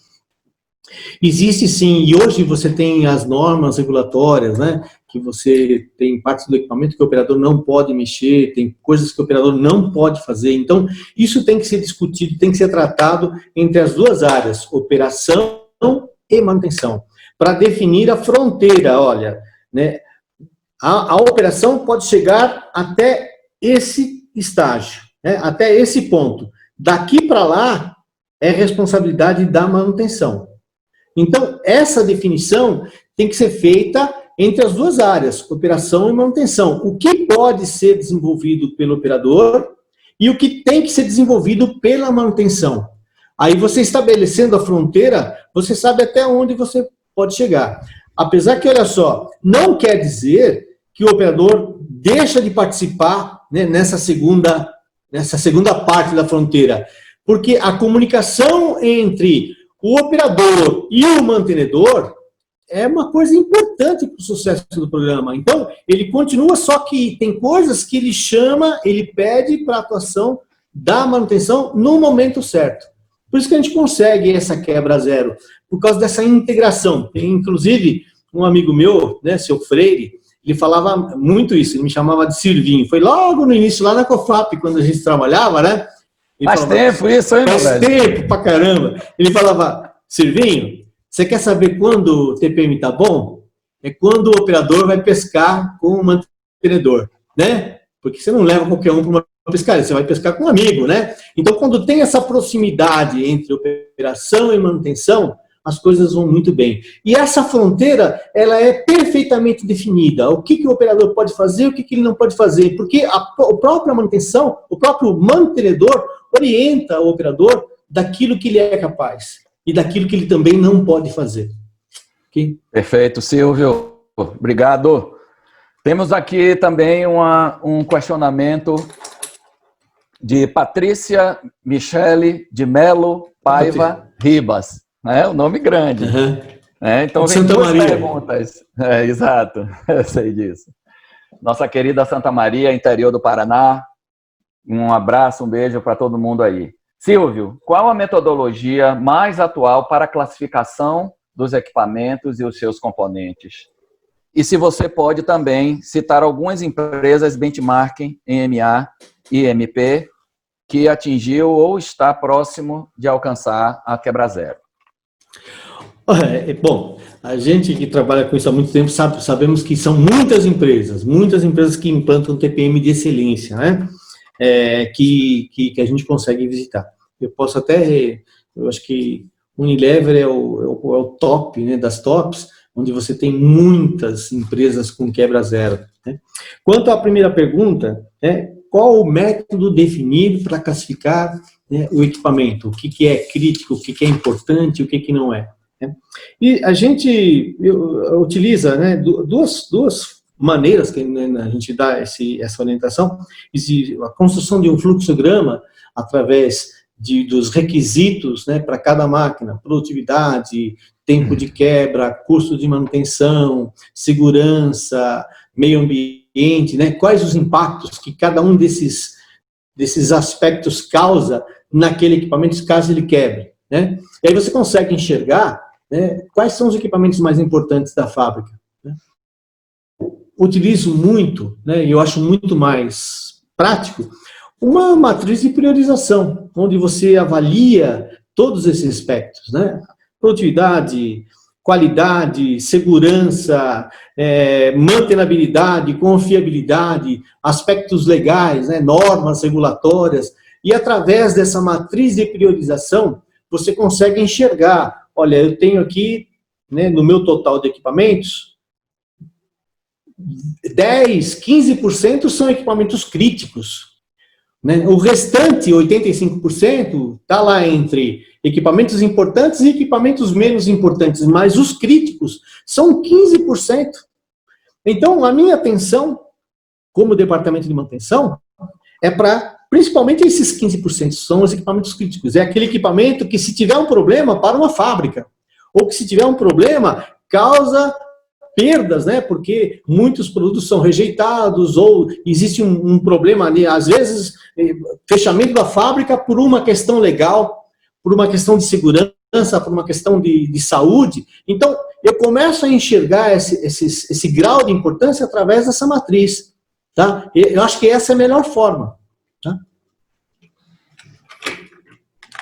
Existe sim, e hoje você tem as normas regulatórias, né? Que você tem partes do equipamento que o operador não pode mexer, tem coisas que o operador não pode fazer. Então, isso tem que ser discutido, tem que ser tratado entre as duas áreas, operação e manutenção, para definir a fronteira. Olha, né? A operação pode chegar até esse estágio, né, até esse ponto. Daqui para lá é responsabilidade da manutenção. Então, essa definição tem que ser feita entre as duas áreas, operação e manutenção. O que pode ser desenvolvido pelo operador e o que tem que ser desenvolvido pela manutenção. Aí você estabelecendo a fronteira, você sabe até onde você pode chegar. Apesar que, olha só, não quer dizer que o operador deixa de participar, né, nessa segunda parte da fronteira, porque a comunicação entre o operador e o mantenedor é uma coisa importante para o sucesso do programa. Então, ele continua, só que tem coisas que ele pede para a atuação da manutenção no momento certo. Por isso que a gente consegue essa quebra zero, por causa dessa integração. Tem, inclusive, um amigo meu, né, seu Freire, ele falava muito isso, ele me chamava de Silvinho. Foi logo no início, lá na COFAP, quando a gente trabalhava, né? Faz tempo isso, hein, meu velho? Faz tempo pra caramba. Ele falava, Silvinho, você quer saber quando o TPM tá bom? É quando o operador vai pescar com o mantenedor, né? Porque você não leva qualquer um para uma pescaria, você vai pescar com um amigo, né? Então, quando tem essa proximidade entre operação e manutenção, as coisas vão muito bem. E essa fronteira, ela é perfeitamente definida. O que o operador pode fazer, o que ele não pode fazer. Porque a própria manutenção, o próprio mantenedor orienta o operador daquilo que ele é capaz e daquilo que ele também não pode fazer. Okay? Perfeito, Silvio. Obrigado. Temos aqui também um questionamento de Patrícia Michele de Melo Paiva Ribas. O nome grande. Uhum. Então, vem Santa duas Maria. perguntas. Exato, eu sei disso. Nossa querida Santa Maria, interior do Paraná. Um abraço, um beijo para todo mundo aí. Silvio, qual a metodologia mais atual para a classificação dos equipamentos e os seus componentes? E se você pode também citar algumas empresas benchmarking, EMA e MP, que atingiu ou está próximo de alcançar a quebra zero. Bom, a gente que trabalha com isso há muito tempo sabemos que são muitas empresas que implantam TPM de excelência, né? Que a gente consegue visitar. Eu acho que Unilever é o top, né, das tops, onde você tem muitas empresas com quebra zero, né? Quanto à primeira pergunta, qual o método definido para classificar, né, o equipamento? O que é crítico, o que é importante, o que não é? E a gente utiliza, né, duas maneiras que, né, a gente dá essa orientação. A construção de um fluxograma através dos requisitos, né, para cada máquina: produtividade, tempo de quebra, custo de manutenção, segurança, meio ambiente, né, quais os impactos que cada um desses aspectos causa naquele equipamento caso ele quebre, né? E aí você consegue enxergar, né, quais são os equipamentos mais importantes da fábrica, né? Utilizo muito, né, e eu acho muito mais prático, uma matriz de priorização, onde você avalia todos esses aspectos, né? Produtividade, qualidade, segurança, mantenabilidade, confiabilidade, aspectos legais, né, normas regulatórias, e através dessa matriz de priorização, você consegue enxergar: olha, eu tenho aqui, né, no meu total de equipamentos, 10%, 15% são equipamentos críticos, né? O restante, 85%, está lá entre equipamentos importantes e equipamentos menos importantes, mas os críticos são 15%. Então, a minha atenção, como departamento de manutenção, é para principalmente esses 15%, são os equipamentos críticos. É aquele equipamento que, se tiver um problema, para uma fábrica, ou que, se tiver um problema, causa perdas, né? Porque muitos produtos são rejeitados, ou existe um problema ali, às vezes, fechamento da fábrica por uma questão legal, por uma questão de segurança, por uma questão de saúde. Então, eu começo a enxergar esse grau de importância através dessa matriz, tá? Eu acho que essa é a melhor forma, tá?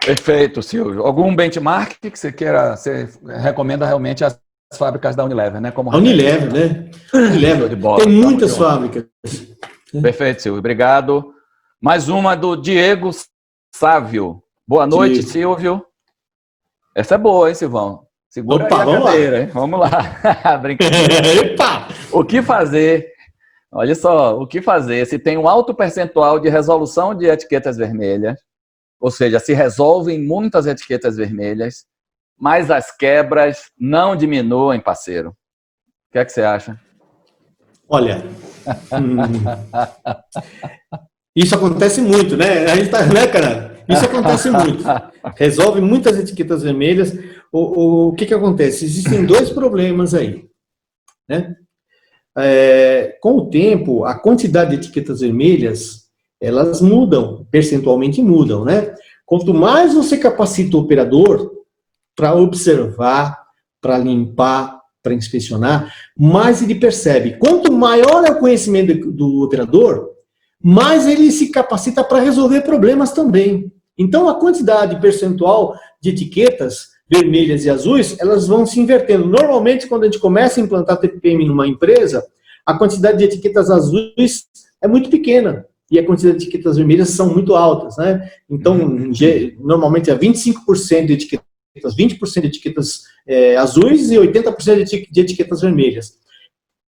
Perfeito, Silvio. Algum benchmark que você recomenda realmente as fábricas da Unilever, né? Como a Unilever, né? Unilever. Tem muitas fábricas. Perfeito, Silvio. Obrigado. Mais uma do Diego Sávio. Boa noite, Silvio. Essa é boa, hein, Silvão? Segura aí a cadeira, hein? Vamos lá. Brincadeira. Epa! O que fazer? Olha só, o que fazer se tem um alto percentual de resolução de etiquetas vermelhas, ou seja, se resolvem muitas etiquetas vermelhas, mas as quebras não diminuem, parceiro. O que é que você acha? Olha, isso acontece muito, né? A gente tá, né, cara? Isso acontece muito. Resolve muitas etiquetas vermelhas. O que acontece? Existem dois problemas aí, né? Com o tempo, a quantidade de etiquetas vermelhas, elas mudam, percentualmente mudam, né? Quanto mais você capacita o operador para observar, para limpar, para inspecionar, mais ele percebe. Quanto maior é o conhecimento do operador, mais ele se capacita para resolver problemas também. Então, a quantidade percentual de etiquetas vermelhas e azuis, elas vão se invertendo. Normalmente, quando a gente começa a implantar TPM numa empresa, a quantidade de etiquetas azuis é muito pequena e a quantidade de etiquetas vermelhas são muito altas, né? Então, normalmente é 25% de etiquetas, 20% de etiquetas azuis e 80% de etiquetas vermelhas.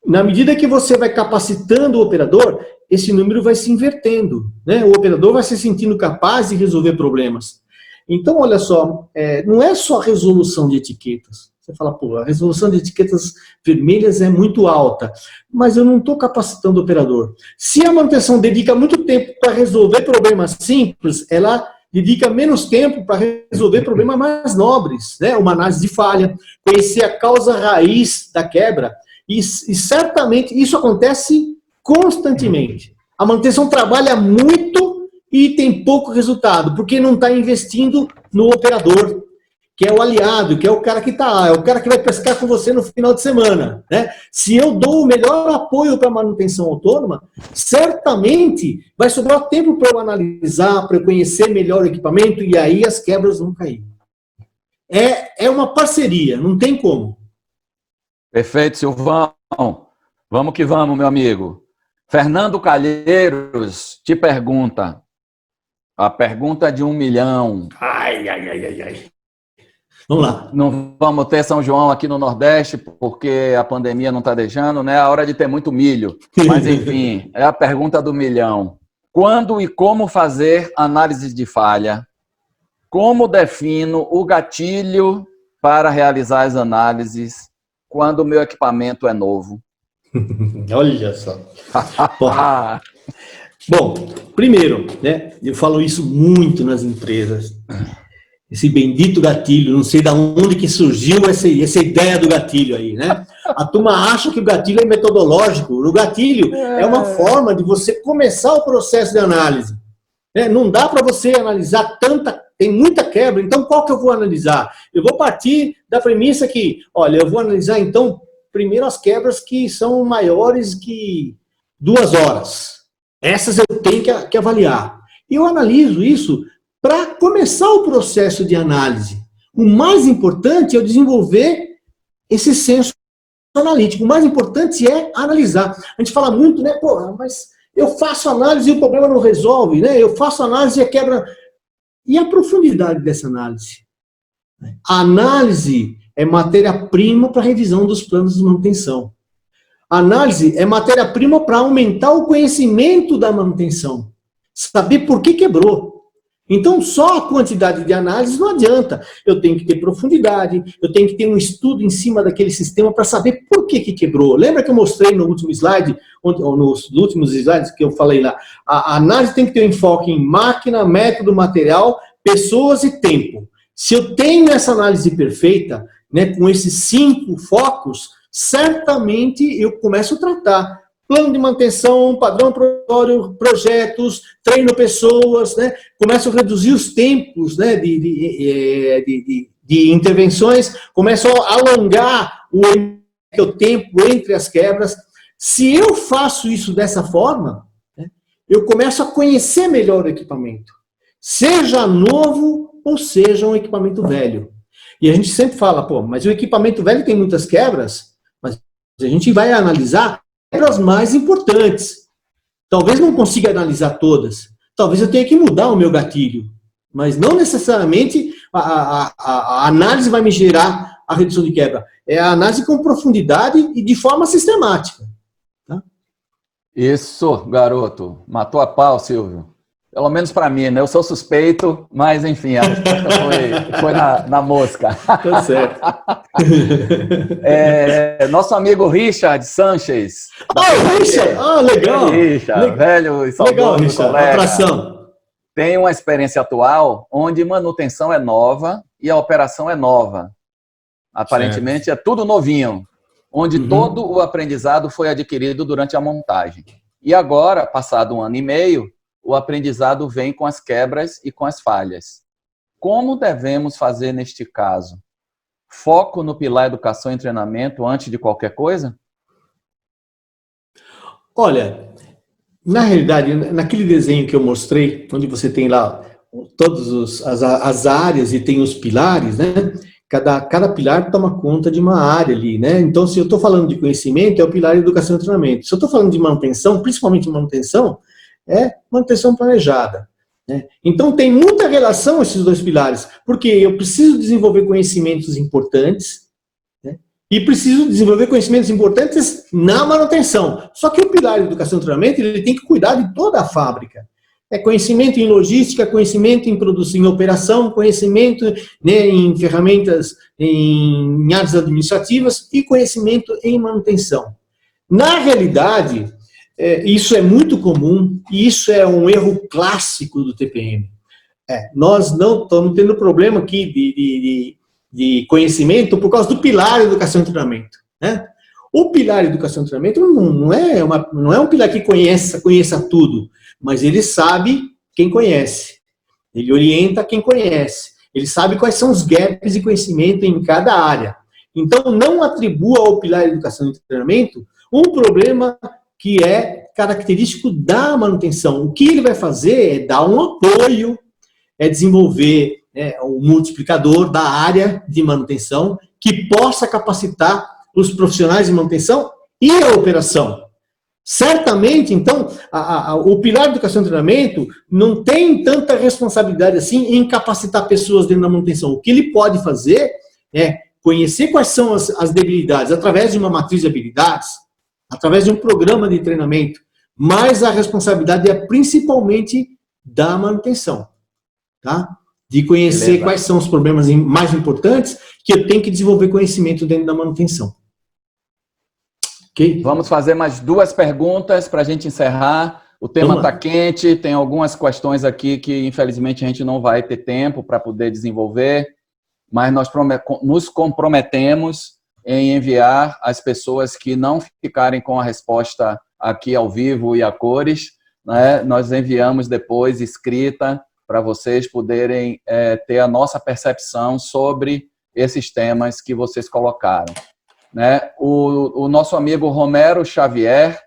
Na medida que você vai capacitando o operador, esse número vai se invertendo, né? O operador vai se sentindo capaz de resolver problemas. Então, olha só, não é só a resolução de etiquetas. Você fala, pô, a resolução de etiquetas vermelhas é muito alta, mas eu não estou capacitando o operador. Se a manutenção dedica muito tempo para resolver problemas simples, ela dedica menos tempo para resolver problemas mais nobres, né? Uma análise de falha, conhecer a causa raiz da quebra, e certamente isso acontece constantemente. A manutenção trabalha muito e tem pouco resultado, porque não está investindo no operador. que é o aliado, que é o cara que está lá, é o cara que vai pescar com você no final de semana, né? Se eu dou o melhor apoio para a manutenção autônoma, certamente vai sobrar tempo para eu analisar, para eu conhecer melhor o equipamento, e aí as quebras vão cair. É uma parceria, não tem como. Perfeito, Silvão. Vamos que vamos, meu amigo. Fernando Calheiros te pergunta, a pergunta de 1 milhão. Ai. Vamos lá. Não vamos ter São João aqui no Nordeste, porque a pandemia não está deixando, né? É a hora de ter muito milho. Mas, enfim, é a pergunta do 1 milhão. Quando e como fazer análise de falha? Como defino o gatilho para realizar as análises quando o meu equipamento é novo? Olha só. Bom, primeiro, né, eu falo isso muito nas empresas. Esse bendito gatilho, não sei de onde que surgiu essa ideia do gatilho aí, né? A turma acha que o gatilho é metodológico. O gatilho é uma forma de você começar o processo de análise. Não dá para você analisar tem muita quebra, então qual que eu vou analisar? Eu vou partir da premissa que, olha, eu vou analisar então primeiro as quebras que são maiores que 2 horas. Essas eu tenho que avaliar. E eu analiso isso para começar o processo de análise. O mais importante é eu desenvolver esse senso analítico. O mais importante é analisar. A gente fala muito, né? Pô, mas eu faço análise e o problema não resolve, né? Eu faço análise e a quebra... E a profundidade dessa análise? A análise é matéria-prima para a revisão dos planos de manutenção. A análise é matéria-prima para aumentar o conhecimento da manutenção. Saber por que quebrou. Então, só a quantidade de análise não adianta. Eu tenho que ter profundidade, eu tenho que ter um estudo em cima daquele sistema para saber por que quebrou. Lembra que eu mostrei no último slide, ou nos últimos slides que eu falei lá? A análise tem que ter um enfoque em máquina, método, material, pessoas e tempo. Se eu tenho essa análise perfeita, né, com esses 5 focos, certamente eu começo a tratar plano de manutenção, padrão provisório, projetos, treino pessoas, né? Começo a reduzir os tempos, né, de intervenções, começo a alongar o tempo entre as quebras. Se eu faço isso dessa forma, né, eu começo a conhecer melhor o equipamento, seja novo ou seja um equipamento velho. E a gente sempre fala, pô, mas o equipamento velho tem muitas quebras, mas a gente vai analisar quebras mais importantes. Talvez não consiga analisar todas. Talvez eu tenha que mudar o meu gatilho. Mas não necessariamente a análise vai me gerar a redução de quebra. É a análise com profundidade e de forma sistemática. Tá? Isso, garoto. Matou a pau, Silvio. Pelo menos para mim, né? Eu sou suspeito, mas enfim, a resposta foi na mosca. Tá certo. Nosso amigo Richard Sanchez. Richard! Legal! Richard, velho e saudoso Richard. colega. Atração. Tem uma experiência atual onde manutenção é nova e a operação é nova. Aparentemente é tudo novinho, onde todo o aprendizado foi adquirido durante a montagem. E agora, passado 1 ano e meio, o aprendizado vem com as quebras e com as falhas. Como devemos fazer neste caso? Foco no pilar educação e treinamento antes de qualquer coisa? Olha, na realidade, naquele desenho que eu mostrei, onde você tem lá todas as áreas e tem os pilares, né? Cada pilar toma conta de uma área ali, né? Então, se eu estou falando de conhecimento, é o pilar de educação e treinamento. Se eu estou falando de manutenção, principalmente manutenção, é manutenção planejada. Né? Então, tem muita relação esses 2 pilares, porque eu preciso desenvolver conhecimentos importantes, né? E preciso desenvolver conhecimentos importantes na manutenção. Só que o pilar de educação e treinamento, ele tem que cuidar de toda a fábrica. É conhecimento em logística, conhecimento em produção, em operação, conhecimento, né, em ferramentas, em áreas administrativas e conhecimento em manutenção. Na realidade, isso é muito comum e isso é um erro clássico do TPM. Nós não estamos tendo problema aqui de conhecimento por causa do pilar de educação e treinamento. Né? O pilar de educação e treinamento não é um pilar que conheça tudo, mas ele sabe quem conhece. Ele orienta quem conhece. Ele sabe quais são os gaps de conhecimento em cada área. Então, não atribua ao pilar de educação e treinamento um problema que é característico da manutenção. O que ele vai fazer é dar um apoio, é desenvolver o multiplicador da área de manutenção que possa capacitar os profissionais de manutenção e a operação. Certamente, então, o pilar de educação e treinamento não tem tanta responsabilidade assim em capacitar pessoas dentro da manutenção. O que ele pode fazer é conhecer quais são as debilidades através de uma matriz de habilidades, através de um programa de treinamento, mas a responsabilidade é principalmente da manutenção, tá? De conhecer quais são os problemas mais importantes que eu tenho que desenvolver conhecimento dentro da manutenção. Okay? Vamos fazer mais 2 perguntas para a gente encerrar. O tema está quente, tem algumas questões aqui que, infelizmente, a gente não vai ter tempo para poder desenvolver, mas nós nos comprometemos em enviar as pessoas que não ficarem com a resposta aqui ao vivo e a cores, né? Nós enviamos depois escrita para vocês poderem ter a nossa percepção sobre esses temas que vocês colocaram. Né? O nosso amigo Romero Xavier,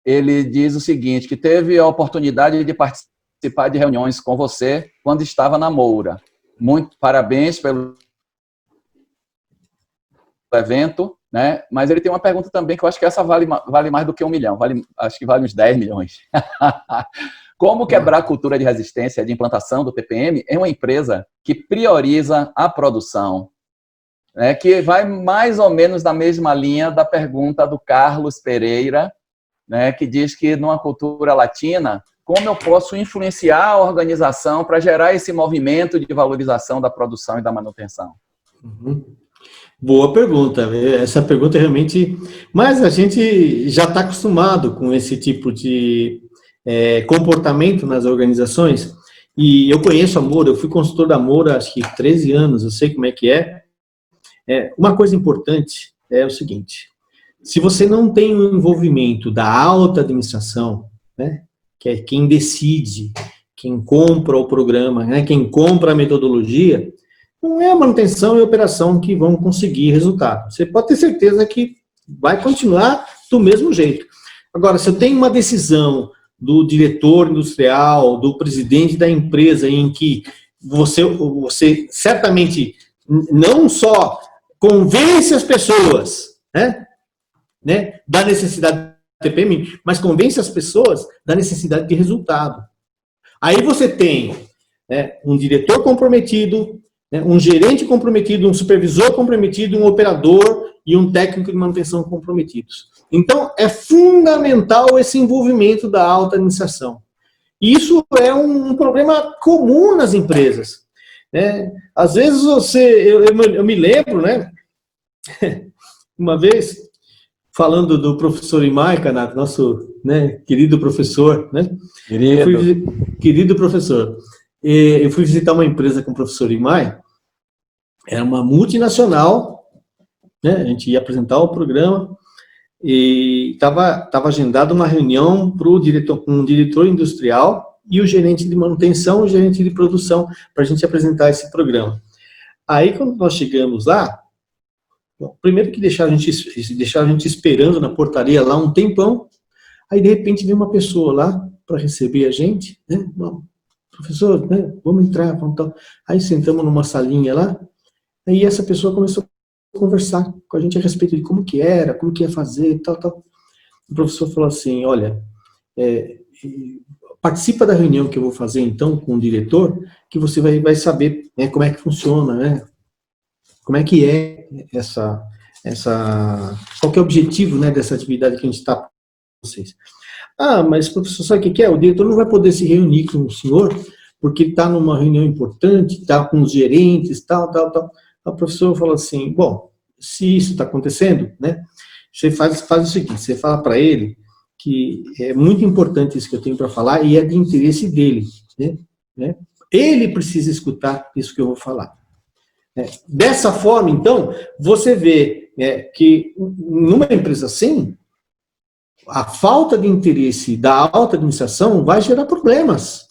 ele diz o seguinte, que teve a oportunidade de participar de reuniões com você quando estava na Moura. Muito parabéns pelo evento, né? Mas ele tem uma pergunta também que eu acho que essa vale mais do que 1 milhão, acho que vale uns 10 milhões. Como quebrar a cultura de resistência de implantação do TPM em uma empresa que prioriza a produção? Que vai mais ou menos na mesma linha da pergunta do Carlos Pereira, né, que diz que numa cultura latina, como eu posso influenciar a organização para gerar esse movimento de valorização da produção e da manutenção? Boa pergunta. Essa pergunta realmente... Mas a gente já está acostumado com esse tipo de comportamento nas organizações. E eu conheço a Moura, eu fui consultor da Moura acho que 13 anos, eu sei como é que é. Uma coisa importante é o seguinte, se você não tem o envolvimento da alta administração, né, que é quem decide, quem compra o programa, né, quem compra a metodologia, não é a manutenção e a operação que vão conseguir resultado. Você pode ter certeza que vai continuar do mesmo jeito. Agora, se eu tenho uma decisão do diretor industrial, do presidente da empresa, em que você certamente não só convence as pessoas, né, da necessidade do TPM, mas convence as pessoas da necessidade de resultado. Aí você tem um diretor comprometido, um gerente comprometido, um supervisor comprometido, um operador e um técnico de manutenção comprometidos. Então, é fundamental esse envolvimento da alta administração. Isso é um problema comum nas empresas. Às vezes eu me lembro, né, uma vez, falando do professor Imai, Canato, nosso querido professor, né? Querido professor, eu fui visitar uma empresa com o professor Imai, era uma multinacional, né? A gente ia apresentar o programa, e estava agendada uma reunião para um diretor industrial e o gerente de manutenção, o gerente de produção, para a gente apresentar esse programa. Aí, quando nós chegamos lá, primeiro que deixaram a gente esperando na portaria lá um tempão, aí, de repente, veio uma pessoa lá para receber a gente, né? Professor, né? Vamos entrar, vamos tal. Aí, sentamos numa salinha lá, aí essa pessoa começou a conversar com a gente a respeito de como que era, como que ia fazer, tal, tal. O professor falou assim, olha, participa da reunião que eu vou fazer, então, com o diretor, que você vai saber, né, como é que funciona, né? Como é que é qual que é o objetivo, né, dessa atividade que a gente está com vocês. Ah, mas professor, sabe o que é? O diretor não vai poder se reunir com o senhor, porque está numa reunião importante, está com os gerentes, tal. O professor falou assim, bom, se isso está acontecendo, né, você faz o seguinte, você fala para ele que é muito importante isso que eu tenho para falar e é de interesse dele, né? Ele precisa escutar isso que eu vou falar. Dessa forma, então, você vê que numa empresa assim, a falta de interesse da alta administração vai gerar problemas.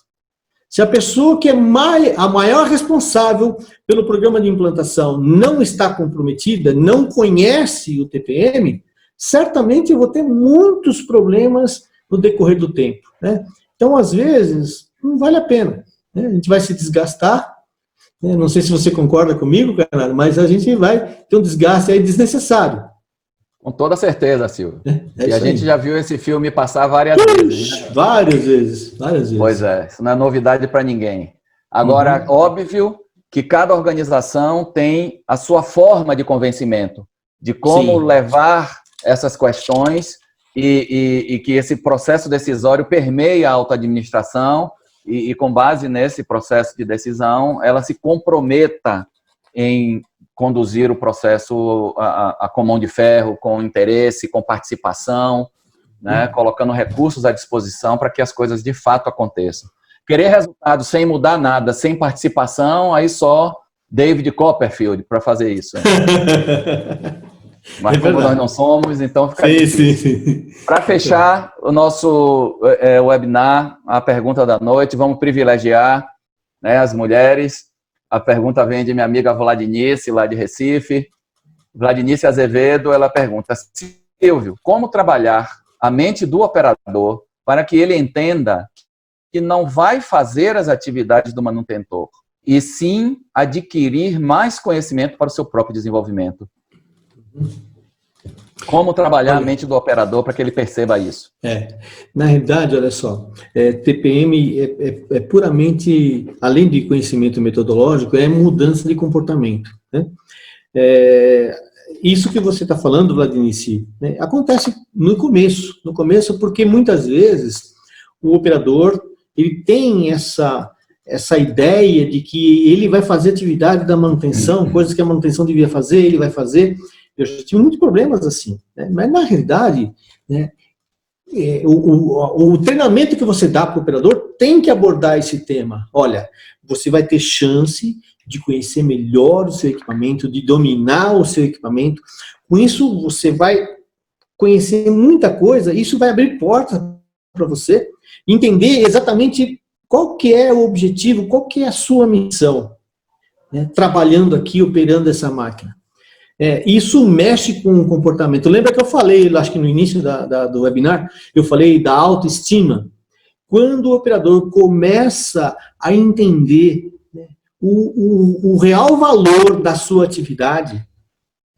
Se a pessoa que é a maior responsável pelo programa de implantação não está comprometida, não conhece o TPM, certamente eu vou ter muitos problemas no decorrer do tempo, né? Então, às vezes, não vale a pena, né? A gente vai se desgastar, né? Não sei se você concorda comigo, Carnal, mas a gente vai ter um desgaste aí desnecessário. Com toda certeza, Silvio. E a gente já viu esse filme passar várias vezes. Né? Várias vezes. Pois é, isso não é novidade para ninguém. Agora, óbvio que cada organização tem a sua forma de convencimento, de como levar essas questões e que esse processo decisório permeia a auto-administração e com base nesse processo de decisão, ela se comprometa em conduzir o processo com mão de ferro, com interesse, com participação, né, colocando recursos à disposição para que as coisas de fato aconteçam. Querer resultado sem mudar nada, sem participação, aí só David Copperfield para fazer isso. Mas como nós não somos, então fica difícil. Para fechar o nosso webinar, a pergunta da noite, vamos privilegiar, né, as mulheres. A pergunta vem de minha amiga Vladinice, lá de Recife. Vladinice Azevedo, ela pergunta: Silvio, como trabalhar a mente do operador para que ele entenda que não vai fazer as atividades do manutentor, e sim adquirir mais conhecimento para o seu próprio desenvolvimento? Como trabalhar a mente do operador para que ele perceba isso? Na realidade, olha só, TPM é puramente, além de conhecimento metodológico, é mudança de comportamento, né? Isso que você está falando, Vladinice, né, acontece no começo, porque muitas vezes o operador ele tem essa ideia de que ele vai fazer atividade da manutenção, coisas que a manutenção devia fazer, ele vai fazer. Eu já tive muitos problemas assim, né? Mas na realidade, né, o treinamento que você dá para o operador tem que abordar esse tema. Olha, você vai ter chance de conhecer melhor o seu equipamento, de dominar o seu equipamento. Com isso, você vai conhecer muita coisa, isso vai abrir portas para você entender exatamente qual que é o objetivo, qual que é a sua missão, né, trabalhando aqui, operando essa máquina. Isso mexe com o comportamento. Lembra que eu falei, acho que no início do webinar, eu falei da autoestima. Quando o operador começa a entender, né, o real valor da sua atividade,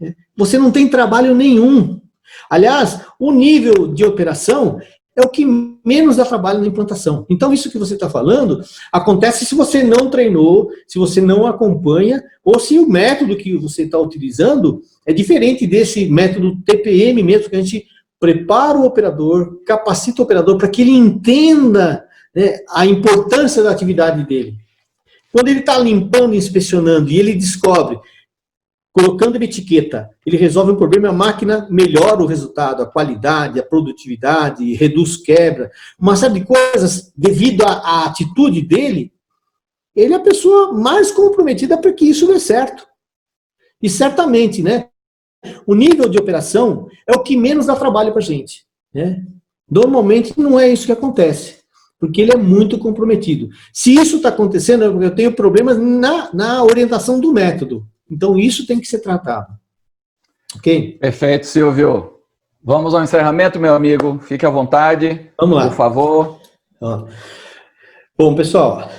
né, você não tem trabalho nenhum. Aliás, o nível de operação é o que menos dá trabalho na implantação. Então, isso que você está falando acontece se você não treinou, se você não acompanha, ou se o método que você está utilizando é diferente desse método TPM mesmo, que a gente prepara o operador, capacita o operador para que ele entenda, né, a importância da atividade dele. Quando ele está limpando e inspecionando e ele descobre, colocando uma etiqueta, ele resolve um problema, a máquina melhora o resultado, a qualidade, a produtividade, reduz quebra, uma série de coisas devido à atitude dele, ele é a pessoa mais comprometida para que isso dê certo. E certamente, né, o nível de operação é o que menos dá trabalho para a gente, né? Normalmente não é isso que acontece, porque ele é muito comprometido. Se isso está acontecendo, é porque eu tenho problemas na orientação do método. Então, isso tem que ser tratado. Ok? Perfeito, Silvio. Vamos ao encerramento, meu amigo. Fique à vontade. Vamos lá. Por favor. Bom, pessoal,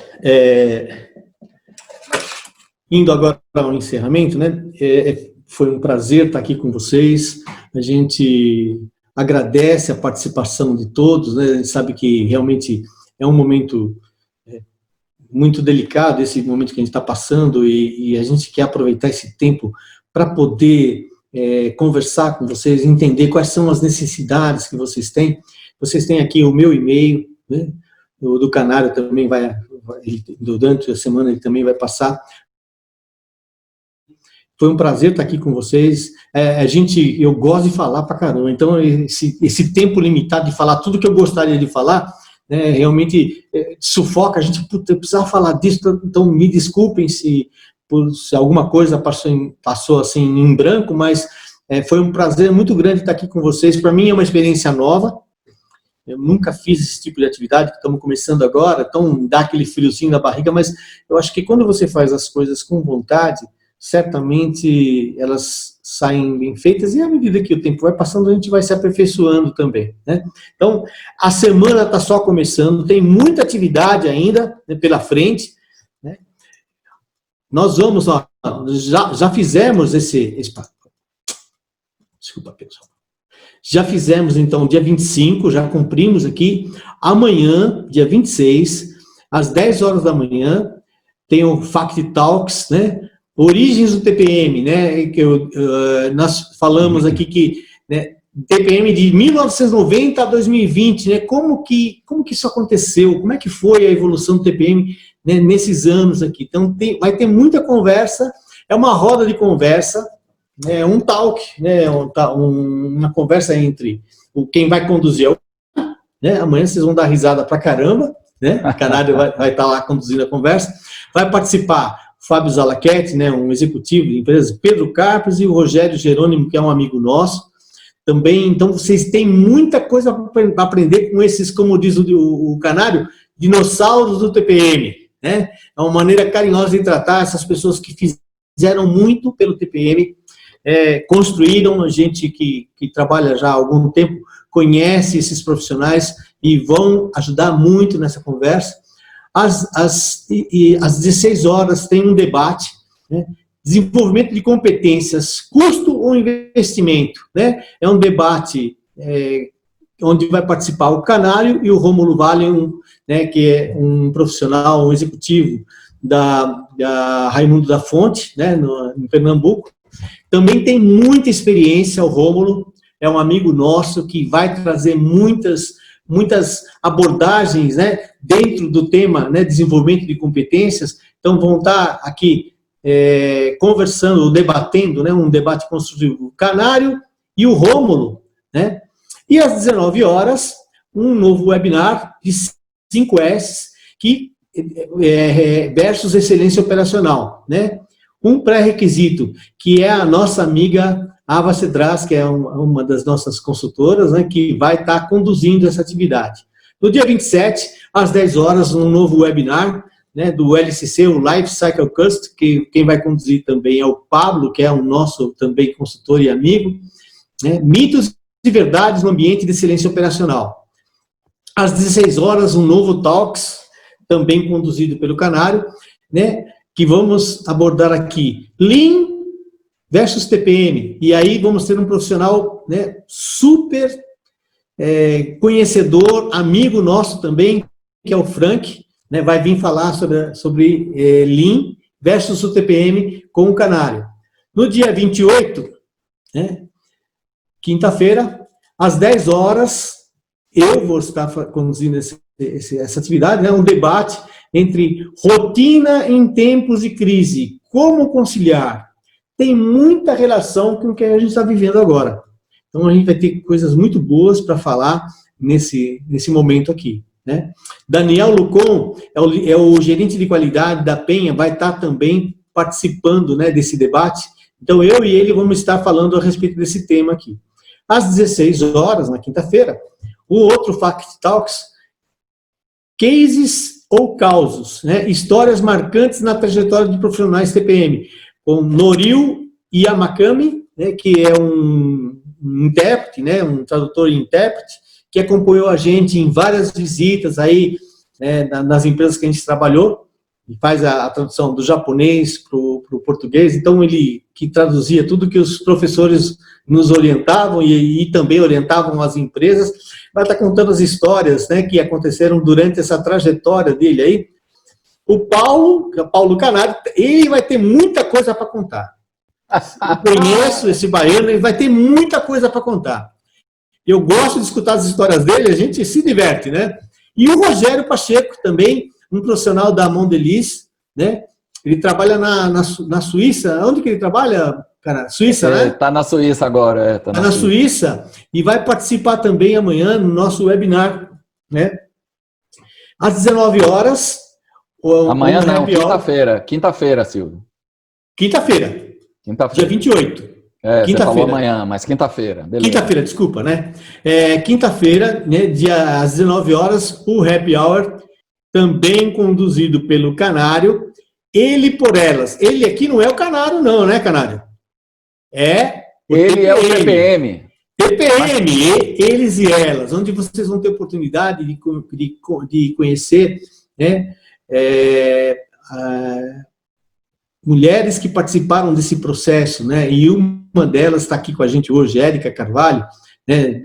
indo agora ao encerramento, né? Foi um prazer estar aqui com vocês. A gente agradece a participação de todos, né? A gente sabe que realmente é um momento muito delicado, esse momento que a gente está passando, e a gente quer aproveitar esse tempo para poder conversar com vocês, entender quais são as necessidades que vocês têm. Vocês têm aqui o meu e-mail, né? O do Canário também durante a semana ele também vai passar. Foi um prazer estar aqui com vocês. Eu gosto de falar pra caramba, então esse tempo limitado de falar tudo que eu gostaria de falar, né, realmente sufoca a gente. Eu precisava falar disso, então me desculpem se alguma coisa passou assim em branco, mas foi um prazer muito grande estar aqui com vocês. Para mim é uma experiência nova. Eu nunca fiz esse tipo de atividade, que estamos começando agora, então dá aquele friozinho na barriga, mas eu acho que quando você faz as coisas com vontade, certamente elas saem bem feitas, e à medida que o tempo vai passando, a gente vai se aperfeiçoando também, né? Então, a semana está só começando, tem muita atividade ainda, né, pela frente, né? Nós vamos, ó, já fizemos desculpa, pessoal. Já fizemos, então, dia 25, já cumprimos aqui. Amanhã, dia 26, às 10 horas da manhã, tem o Fact Talks, né? Origens do TPM, né? Nós falamos aqui que, né, TPM de 1990 a 2020, né? Como que isso aconteceu? Como é que foi a evolução do TPM, né, nesses anos aqui? Então, vai ter muita conversa, é uma roda de conversa, é um talk, né, uma conversa entre quem vai conduzir, né, amanhã vocês vão dar risada pra caramba, né, a Canário vai estar lá conduzindo a conversa, vai participar o Fábio Zalachetti, né, um executivo de empresa, Pedro Carpes e o Rogério Jerônimo, que é um amigo nosso, também. Então vocês têm muita coisa para aprender com esses, como diz o Canário, dinossauros do TPM, né, é uma maneira carinhosa de tratar essas pessoas que fizeram muito pelo TPM, construíram, a gente que trabalha já há algum tempo, conhece esses profissionais e vão ajudar muito nessa conversa. Às 16 horas tem um debate, né? Desenvolvimento de competências, custo ou investimento, né? É um debate onde vai participar o Canário e o Rômulo Vale, né, que é um profissional, um executivo da Raimundo da Fonte, né, em Pernambuco. Também tem muita experiência, o Rômulo é um amigo nosso que vai trazer muitas abordagens, né, dentro do tema, né, desenvolvimento de competências. Então vão estar aqui conversando, debatendo, né, um debate construtivo, o Canário e o Rômulo, né? E às 19 horas, um novo webinar de 5S, que versus excelência operacional, né? Um pré-requisito, que é a nossa amiga Ava Cedras, que é uma das nossas consultoras, né, que vai estar conduzindo essa atividade. No dia 27, às 10 horas, um novo webinar, né, do LCC, o Life Cycle Cost, que quem vai conduzir também é o Pablo, que é o nosso também consultor e amigo, né, mitos e verdades no ambiente de excelência operacional. Às 16 horas, um novo Talks, também conduzido pelo Canário, né, que vamos abordar aqui Lean versus TPM. E aí vamos ter um profissional, né, super conhecedor, amigo nosso também, que é o Frank, né, vai vir falar sobre Lean versus o TPM com o Canário. No dia 28, né, quinta-feira, às 10 horas, eu vou estar conduzindo essa atividade, né, um debate entre rotina em tempos de crise, como conciliar. Tem muita relação com o que a gente está vivendo agora. Então, a gente vai ter coisas muito boas para falar nesse momento aqui, né? Daniel Lucon é o gerente de qualidade da Penha, vai estar também participando, né, desse debate. Então, eu e ele vamos estar falando a respeito desse tema aqui. Às 16 horas, na quinta-feira, o outro Fact Talks, cases ou causos, né? Histórias marcantes na trajetória de profissionais TPM, com Noril Yamakami, né, que é um intérprete, né, um tradutor e intérprete, que acompanhou a gente em várias visitas aí, né, nas empresas que a gente trabalhou, e faz a tradução do japonês para o português. Então, ele que traduzia tudo que os professores nos orientavam e também orientavam as empresas, vai estar contando as histórias, né, que aconteceram durante essa trajetória dele aí. O Paulo Canário, ele vai ter muita coisa para contar. Eu conheço esse baiano, ele vai ter muita coisa para contar. Eu gosto de escutar as histórias dele, a gente se diverte, né? E o Rogério Pacheco também, um profissional da Mondelez, né? Ele trabalha na Suíça. Onde que ele trabalha, cara? Suíça, né? Está na Suíça agora. Está na Suíça. E vai participar também amanhã no nosso webinar, né? Às 19 horas. Amanhã não, quinta-feira. Quinta-feira, Silvio. Quinta-feira. Dia 28. Você falou amanhã, mas quinta-feira. Quinta-feira, desculpa, né? Quinta-feira, né, às 19 horas, o Happy Hour, também conduzido pelo Canário, ele por elas. Ele aqui não é o Canário, não, né, Canário? Ele é o TPM. TPM, eles e elas, onde vocês vão ter oportunidade de conhecer, né, mulheres que participaram desse processo, né, e uma delas está aqui com a gente hoje, Érica Carvalho, né,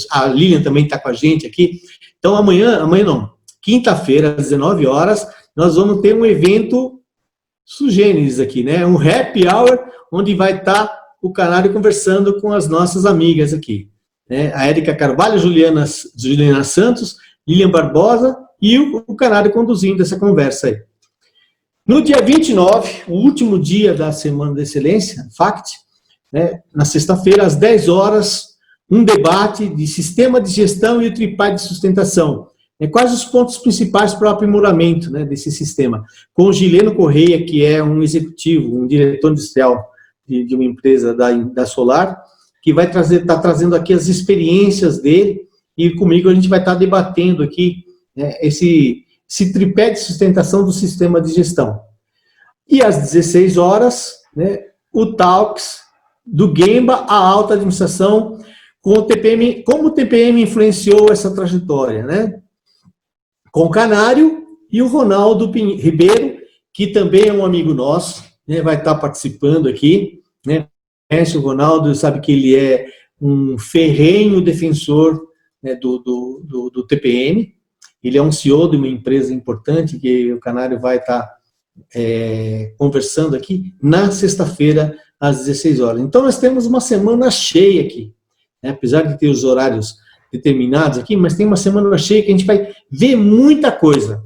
a Lilian também está com a gente aqui. Então, amanhã não, quinta-feira, às 19 horas, nós vamos ter um evento sugêneres aqui, né, um happy hour, onde vai estar o Canário conversando com as nossas amigas aqui, né, a Érica Carvalho, Juliana Santos, Lilian Barbosa e o Canário conduzindo essa conversa aí. No dia 29, o último dia da Semana da Excelência, FACT, né, na sexta-feira, às 10 horas, um debate de sistema de gestão e o tripé de sustentação. Quais os pontos principais para o aprimoramento, né, desse sistema? Com o Gileno Correia, que é um executivo, um diretor industrial de uma empresa da Solar, que vai estar trazendo aqui as experiências dele, e comigo a gente vai estar debatendo aqui, né, esse tripé de sustentação do sistema de gestão. E às 16 horas, né, o Talks do Gemba à alta administração, com o TPM, como o TPM influenciou essa trajetória, né? Com o Canário e o Ronaldo Ribeiro, que também é um amigo nosso, né, vai estar participando aqui, né? Conhece o Ronaldo, sabe que ele é um ferrenho defensor, né, do TPM. Ele é um CEO de uma empresa importante que o Canário vai estar conversando aqui na sexta-feira, às 16 horas. Então, nós temos uma semana cheia aqui, né? Apesar de ter os horários determinados aqui, mas tem uma semana cheia que a gente vai ver muita coisa.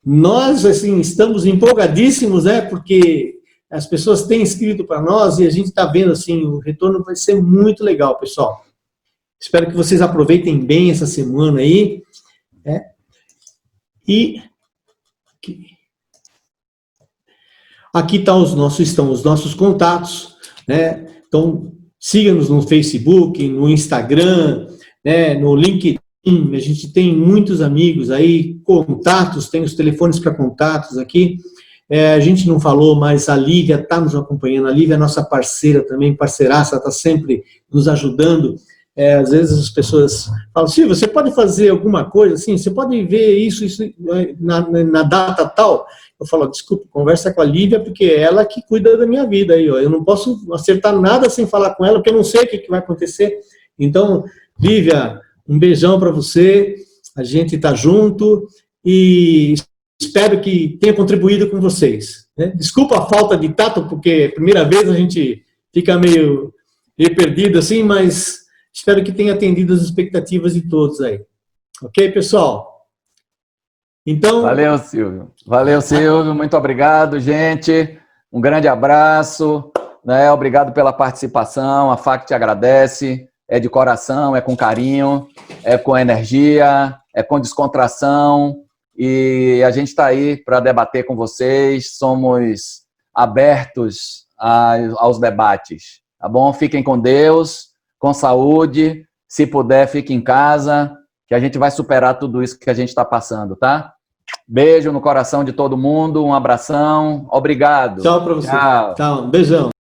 Nós, assim, estamos empolgadíssimos, né? Porque as pessoas têm escrito para nós e a gente está vendo, assim, o retorno vai ser muito legal, pessoal. Espero que vocês aproveitem bem essa semana aí, né? E aqui estão os nossos contatos, né? Então, siga-nos no Facebook, no Instagram, né? No LinkedIn. A gente tem muitos amigos aí, contatos, tem os telefones para contatos aqui. A gente não falou, mas a Lívia está nos acompanhando. A Lívia é nossa parceira também, parceiraça, está sempre nos ajudando. Às vezes as pessoas falam, Silvio, você pode fazer alguma coisa assim? Você pode ver isso na data tal? Eu falo, desculpa, conversa com a Lívia, porque é ela que cuida da minha vida aí, ó. Eu não posso acertar nada sem falar com ela, porque eu não sei o que vai acontecer. Então, Lívia, um beijão para você, a gente está junto e espero que tenha contribuído com vocês, né? Desculpa a falta de tato, porque primeira vez a gente fica meio perdido assim, mas espero que tenha atendido as expectativas de todos aí. Ok, pessoal? Então... Valeu, Silvio. Valeu, Silvio. Muito obrigado, gente. Um grande abraço, né? Obrigado pela participação. A FAC te agradece. É de coração, é com carinho, é com energia, é com descontração. E a gente está aí para debater com vocês. Somos abertos aos debates. Tá bom? Fiquem com Deus, com saúde. Se puder, fique em casa, que a gente vai superar tudo isso que a gente está passando, tá? Beijo no coração de todo mundo, um abração, obrigado. Tchau para você. Tchau, um beijão.